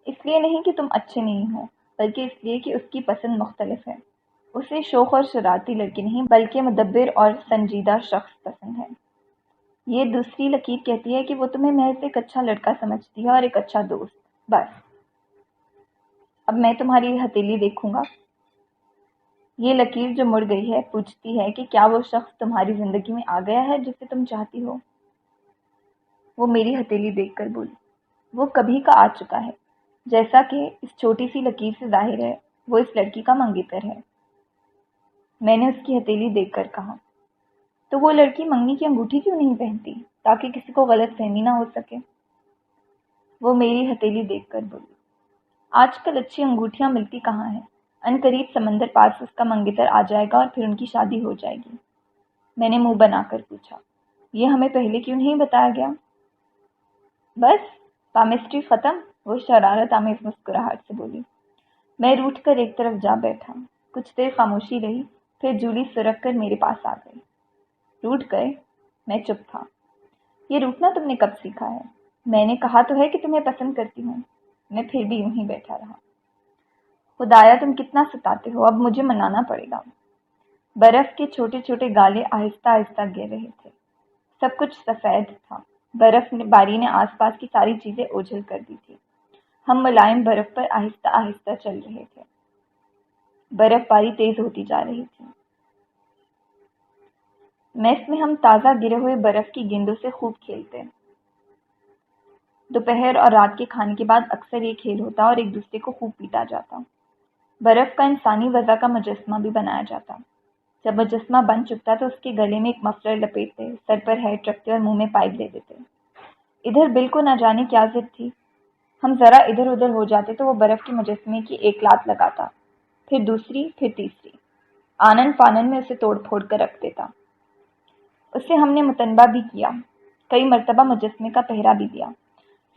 इसलिए नहीं कि तुम अच्छे नहीं हो, बल्कि इसलिए कि उसकी पसंद मुख्तलिफ है। उसे शोख और शरारती लड़की नहीं, बल्कि मुदब्बिर और संजीदा शख्स पसंद है। ये दूसरी लकीर कहती है कि वो तुम्हें महज एक अच्छा लड़का समझती है और एक अच्छा दोस्त, बस। अब मैं तुम्हारी हथेली देखूंगा। ये लकीर जो मुड़ गई है पूछती है कि क्या वो शख्स तुम्हारी जिंदगी में आ गया है जिसे तुम चाहती हो? वो मेरी हथेली देखकर बोली, वो कभी का आ चुका है। जैसा कि इस छोटी सी लकीर से जाहिर है, वो इस लड़की का मंगेतर है। मैंने उसकी हथेली देखकर कहा, तो वो लड़की मंगनी की अंगूठी क्यों नहीं पहनती, ताकि किसी को गलत फहमी ना हो सके? वो मेरी हथेली देखकर बोली, आजकल अच्छी अंगूठियां मिलती कहाँ हैं? अनकरीब समंदर पार से उसका मंगेतर आ जाएगा और फिर उनकी शादी हो जाएगी। मैंने मुंह बनाकर पूछा, ये हमें पहले क्यों नहीं बताया गया? बस पामिस्ट्री खत्म, वो शरारत आमेज मुस्कुराहट से बोली। मैं रूठ कर एक तरफ जा बैठा। कुछ देर खामोशी रही, फिर जूली सुरख कर मेरे पास आ गई। रूठ गए? मैं चुप था। ये रूठना तुमने कब सीखा है? मैंने कहा तो है कि तुम्हें पसंद करती हूँ। मैं फिर भी यूं ही बैठा रहा। खुदाया तुम कितना सताते हो, अब मुझे मनाना पड़ेगा। बर्फ के छोटे छोटे गाले आहिस्ता आहिस्ता गिर रहे थे। सब कुछ सफेद था। बर्फ ने बारी ने आसपास की सारी चीजें ओझल कर दी थी। हम मुलायम बर्फ पर आहिस्ता आहिस्ता चल रहे थे। बर्फबारी तेज होती जा रही थी। मेस में हम ताज़ा गिरे हुए बर्फ की गेंदों से खूब खेलते। दोपहर और रात के खाने के बाद अक्सर ये खेल होता और एक दूसरे को खूब पीटा जाता। बर्फ का इंसानी वज़ा का मुजस्समा भी बनाया जाता। जब मुजस्समा बन चुकता तो उसके गले में एक मफलर लपेटते, सर पर हैट रखते और मुंह में पाइप दे देते। इधर बिल को न जाने क्या जिद थी। हम जरा इधर उधर हो जाते तो वो बर्फ के मुजस्समे की एक लात लगाता, फिर दूसरी, फिर तीसरी। आनन फानन में उसे तोड़ फोड़ कर रख देता। उससे हमने मुतनबा भी किया। कई मर्तबा मुजस्समे का पहरा भी दिया,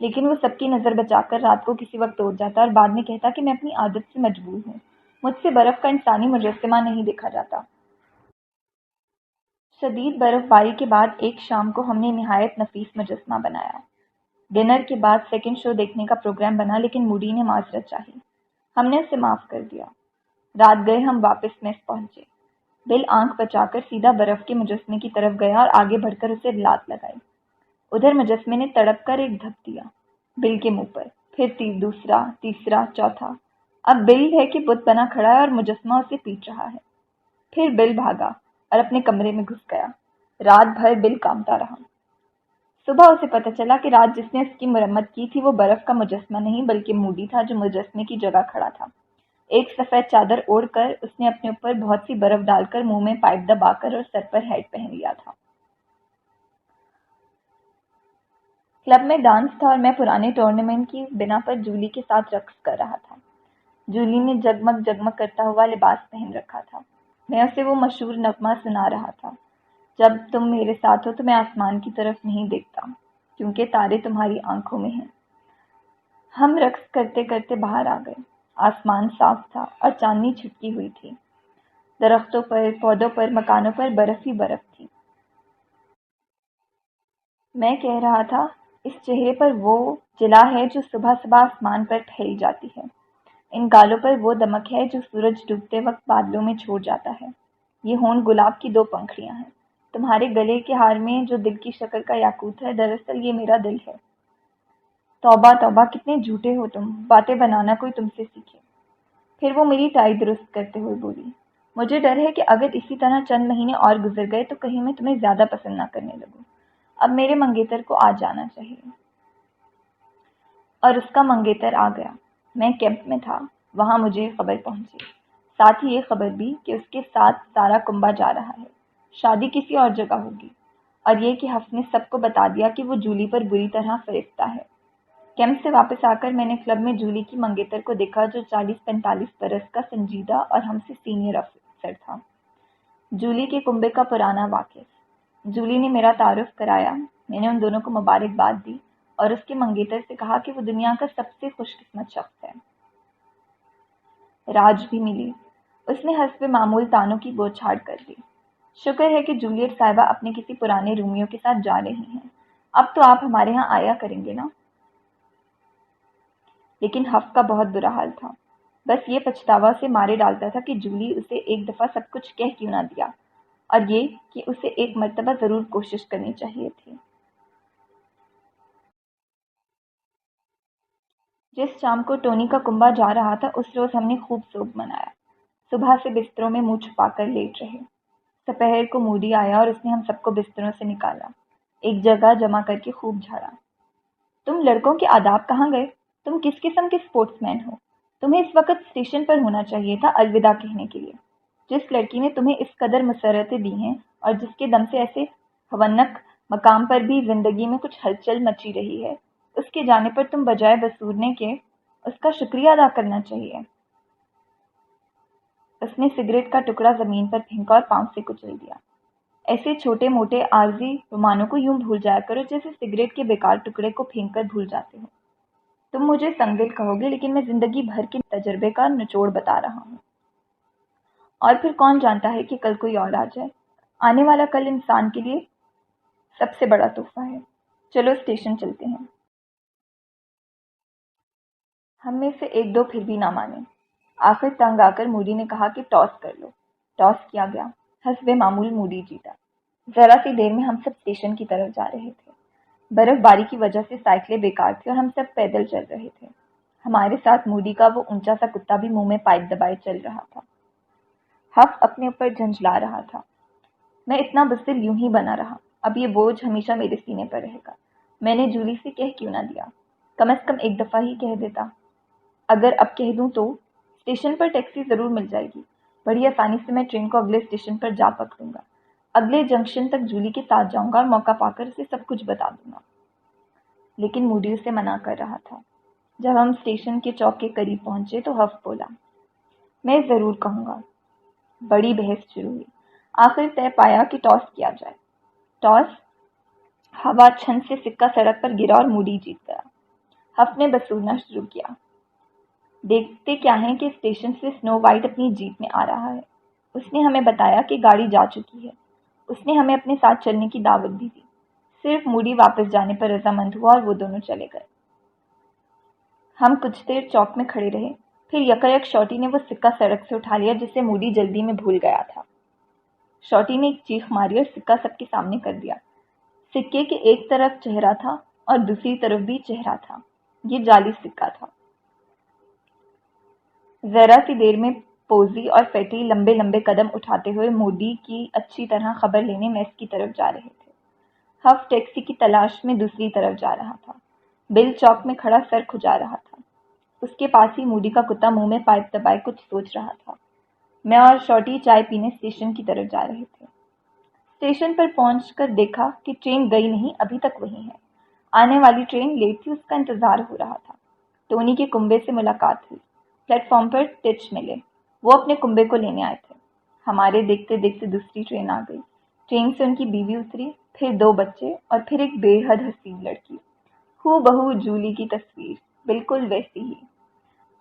लेकिन वो सबकी नज़र बचाकर रात को किसी वक्त तोड़ जाता और बाद में कहता कि मैं अपनी आदत से मजबूर हूँ, मुझसे बर्फ का इंसानी मुजस्समा नहीं देखा जाता। शदीद बर्फबारी के बाद एक शाम को हमने निहायत नफीस मुजस्समा बनाया। डिनर के बाद सेकंड शो देखने का प्रोग्राम बना, लेकिन मूडी ने माजरत चाही। हमने उसे माफ कर दिया। रात गए हम वापस मेस पहुंचे। बिल आंख बचाकर सीधा बर्फ के मुजस्समे की तरफ गया और आगे बढ़कर उसे लात लगाई। उधर मुजस्समे ने तड़प कर एक धप दिया बिल के मुंह पर, फिर दूसरा, तीसरा, चौथा। अब बिल है कि बुत बना खड़ा है और मुजस्समा उसे पीट रहा है। फिर बिल भागा और अपने कमरे में घुस गया। रात भर बिल कांपता रहा। सुबह उसे पता चला कि रात जिसने उसकी मरम्मत की थी वो बर्फ का मुजस्समा नहीं बल्कि मूडी था, जो मुजस्समे की जगह खड़ा था। एक सफेद चादर ओढ़कर उसने अपने ऊपर बहुत सी बर्फ डालकर मुंह में पाइप दबाकर और सर पर हैट पहन लिया था। क्लब में डांस था और मैं पुराने टूर्नामेंट की बिना पर जूली के साथ रक्स कर रहा था। जूली ने जगमग जगमग करता हुआ लिबास पहन रखा था। मैं उसे वो मशहूर नगमा सुना रहा था, जब तुम मेरे साथ हो तो मैं आसमान की तरफ नहीं देखता, क्योंकि तारे तुम्हारी आंखों में हैं। हम रक्स करते करते बाहर आ गए। आसमान साफ था और चांदनी छिटकी हुई थी। दरख्तों पर, पौधों पर, मकानों पर बर्फ ही बर्फ थी। मैं कह रहा था, इस चेहरे पर वो जिला है जो सुबह सुबह आसमान पर फैल जाती है। इन गालों पर वो दमक है जो सूरज डूबते वक्त बादलों में छोड़ जाता है। ये होंठ गुलाब की दो पंखड़ियां हैं। तुम्हारे गले के हार में जो दिल की शक्ल का याकूत है, दरअसल ये मेरा दिल है। तौबा तौबा, कितने झूठे हो तुम, बातें बनाना कोई तुमसे सीखे। फिर वो मेरी टाई दुरुस्त करते हुए बोली, मुझे डर है कि अगर इसी तरह चंद महीने और गुजर गए तो कहीं मैं तुम्हें ज्यादा पसंद ना करने लगूं। अब मेरे मंगेतर को आ जाना चाहिए। और उसका मंगेतर आ गया। मैं कैंप में था, वहां मुझे खबर पहुंची। साथ ही ये खबर भी कि उसके साथ सारा कुंबा जा रहा है, शादी किसी और जगह होगी। और ये कि हफ्स ने सबको बता दिया कि वो जूली पर बुरी तरह फरिश्ता है। कैंप से वापस आकर मैंने क्लब में जूली की मंगेतर को देखा, जो 40-45 बरस का संजीदा और हमसे सीनियर अफसर था। जूली के कुंबे का पुराना वाकिफ। जूली ने मेरा तारुफ कराया। मैंने उन दोनों को मुबारकबाद दी और उसके मंगेतर से कहा कि वो दुनिया का सबसे खुशकिस्मत शख्स है। राज भी मिली। उसने हस्बे मामूल तानों की बौछार कर दी। शुक्र है कि जूलियट साहिबा अपने किसी पुराने रूमियों के साथ जा रही हैं। अब तो आप हमारे यहाँ आया करेंगे ना? लेकिन हफ का बहुत बुरा हाल था। बस ये पछतावा उसे मारे डालता था कि जूली उसे एक दफ़ा सब कुछ कह क्यों ना दिया, और ये कि उसे एक मर्तबा ज़रूर कोशिश करनी चाहिए थी। जिस शाम को टोनी का कुंबा जा रहा था, उस रोज़ हमने खूब शोक मनाया। सुबह से बिस्तरों में मुँह छुपाकर लेट रहे। दोपहर को मूडी आया और उसने हम सबको बिस्तरों से निकाला, एक जगह जमा करके खूब झाड़ा। तुम लड़कों के आदाब कहाँ गए? तुम किस किस्म के स्पोर्ट्समैन हो? तुम्हें इस वक्त स्टेशन पर होना चाहिए था अलविदा कहने के लिए। जिस लड़की ने तुम्हें इस कदर मसरतें दी हैं और जिसके दम से ऐसे हवनक मकाम पर भी जिंदगी में कुछ हलचल मची रही है, उसके जाने पर तुम बजाय बसूरने के उसका शुक्रिया अदा करना चाहिए। उसने सिगरेट का टुकड़ा जमीन पर फेंका और पांव से कुचल दिया। ऐसे छोटे मोटे आर्जी रुमानों को यूं भूल जाया करो जैसे सिगरेट के बेकार टुकड़े को फेंक कर भूल जाते हो। तुम मुझे संदिल कहोगे, लेकिन मैं जिंदगी भर के तजर्बे का निचोड़ बता रहा हूँ। और फिर कौन जानता है कि कल कोई और आ जाए। आने वाला कल इंसान के लिए सबसे बड़ा तोहफा है। चलो स्टेशन चलते हैं। हम में से एक दो फिर भी ना माने। आखिर तंग आकर मूडी ने कहा कि टॉस कर लो। टॉस किया गया। हस्बे मामूल मूडी जीता। जरा सी देर में हम सब स्टेशन की तरफ जा रहे थे। बर्फबारी की वजह से साइकिलें बेकार थी और हम सब पैदल चल रहे थे। हमारे साथ मूडी का वो ऊंचा सा कुत्ता भी मुंह में पाइप दबाए चल रहा था। हफ अपने ऊपर झंझला रहा था। मैं इतना बुज़दिल यूं ही बना रहा। अब ये बोझ हमेशा मेरे सीने पर रहेगा। मैंने जूली से कह क्यों ना दिया? कम से कम एक दफ़ा ही कह देता। अगर अब कह दूं तो स्टेशन पर टैक्सी ज़रूर मिल जाएगी। बड़ी आसानी से मैं ट्रेन को अगले स्टेशन पर जा पकड़ूंगा। अगले जंक्शन तक जूली के साथ जाऊंगा और मौका पाकर उसे सब कुछ बता दूंगा। लेकिन मूडी उसे मना कर रहा था। जब हम स्टेशन के चौक के करीब पहुंचे तो हफ बोला, मैं ज़रूर कहूँगा। बड़ी बहस शुरू हुई। आखिर तय पाया कि टॉस किया जाए। टॉस। हवा छन से सिक्का सड़क पर गिरा और मूडी जीत गया। हफ ने बसूरना शुरू किया। देखते क्या है कि स्टेशन से स्नो वाइट अपनी जीप में आ रहा है। उसने हमें बताया कि गाड़ी जा चुकी है। उसने हमें अपने साथ चलने की दावत भी दी। सिर्फ मूडी वापस जाने पर रजामंद हुआ और वो दोनों चले गए। हम कुछ देर चौक में खड़े रहे। फिर यकायक शॉटी ने वो सिक्का सड़क से उठा लिया जिसे मूडी जल्दी में भूल गया था। शॉटी ने एक चीख मारी और सिक्का सबके सामने कर दिया। सिक्के के एक तरफ चेहरा था और दूसरी तरफ भी चेहरा था। ये जाली सिक्का था। जरा सी देर में पोजी और फेटी लंबे लंबे कदम उठाते हुए मूडी की अच्छी तरह खबर लेने मेस की तरफ जा रहे थे। हफ टैक्सी की तलाश में दूसरी तरफ जा रहा था। बिल चौक में खड़ा सर खुजा रहा था। उसके पास ही मूडी का कुत्ता मुंह में पाइप दबाए कुछ सोच रहा था। मैं और शॉटी चाय पीने स्टेशन की तरफ जा रहे थे। स्टेशन पर पहुंचकर देखा कि ट्रेन गई नहीं, अभी तक वहीं है। आने वाली ट्रेन लेट थी, उसका इंतजार हो रहा था। टोनी के कुंबे से मुलाकात हुई। प्लेटफॉर्म पर टिच मिले। वो अपने कुंबे को लेने आए थे। हमारे देखते देखते दूसरी ट्रेन आ गई। ट्रेन से उनकी बीवी उतरी, फिर दो बच्चे और फिर एक बेहद हसीन लड़की। हूबहू जूली की तस्वीर, बिल्कुल वैसी ही।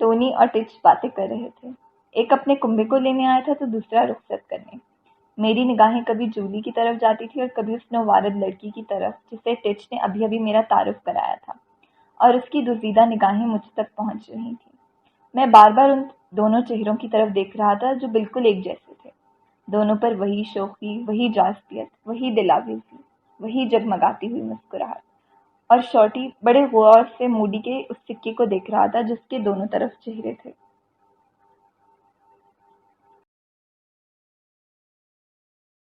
टोनी और टिच बातें कर रहे थे। एक अपने कुंबे को लेने आया था तो दूसरा रुखसत करने। मेरी निगाहें कभी जूली की तरफ जाती थी और कभी उस नौवारद लड़की की तरफ जिसे टिच ने अभी अभी मेरा तारुफ कराया था, और उसकी दुजीदा निगाहें मुझ तक पहुंच रही थी। मैं बार बार उन दोनों चेहरों की तरफ देख रहा था जो बिल्कुल एक जैसे थे। दोनों पर वही शोखी, वही जाज़बियत, वही दिलावेज़ी, वही जगमगाती हुई मुस्कुराहट। और शॉटी बड़े गौर से मूडी के उस सिक्के को देख रहा था जिसके दोनों तरफ चेहरे थे।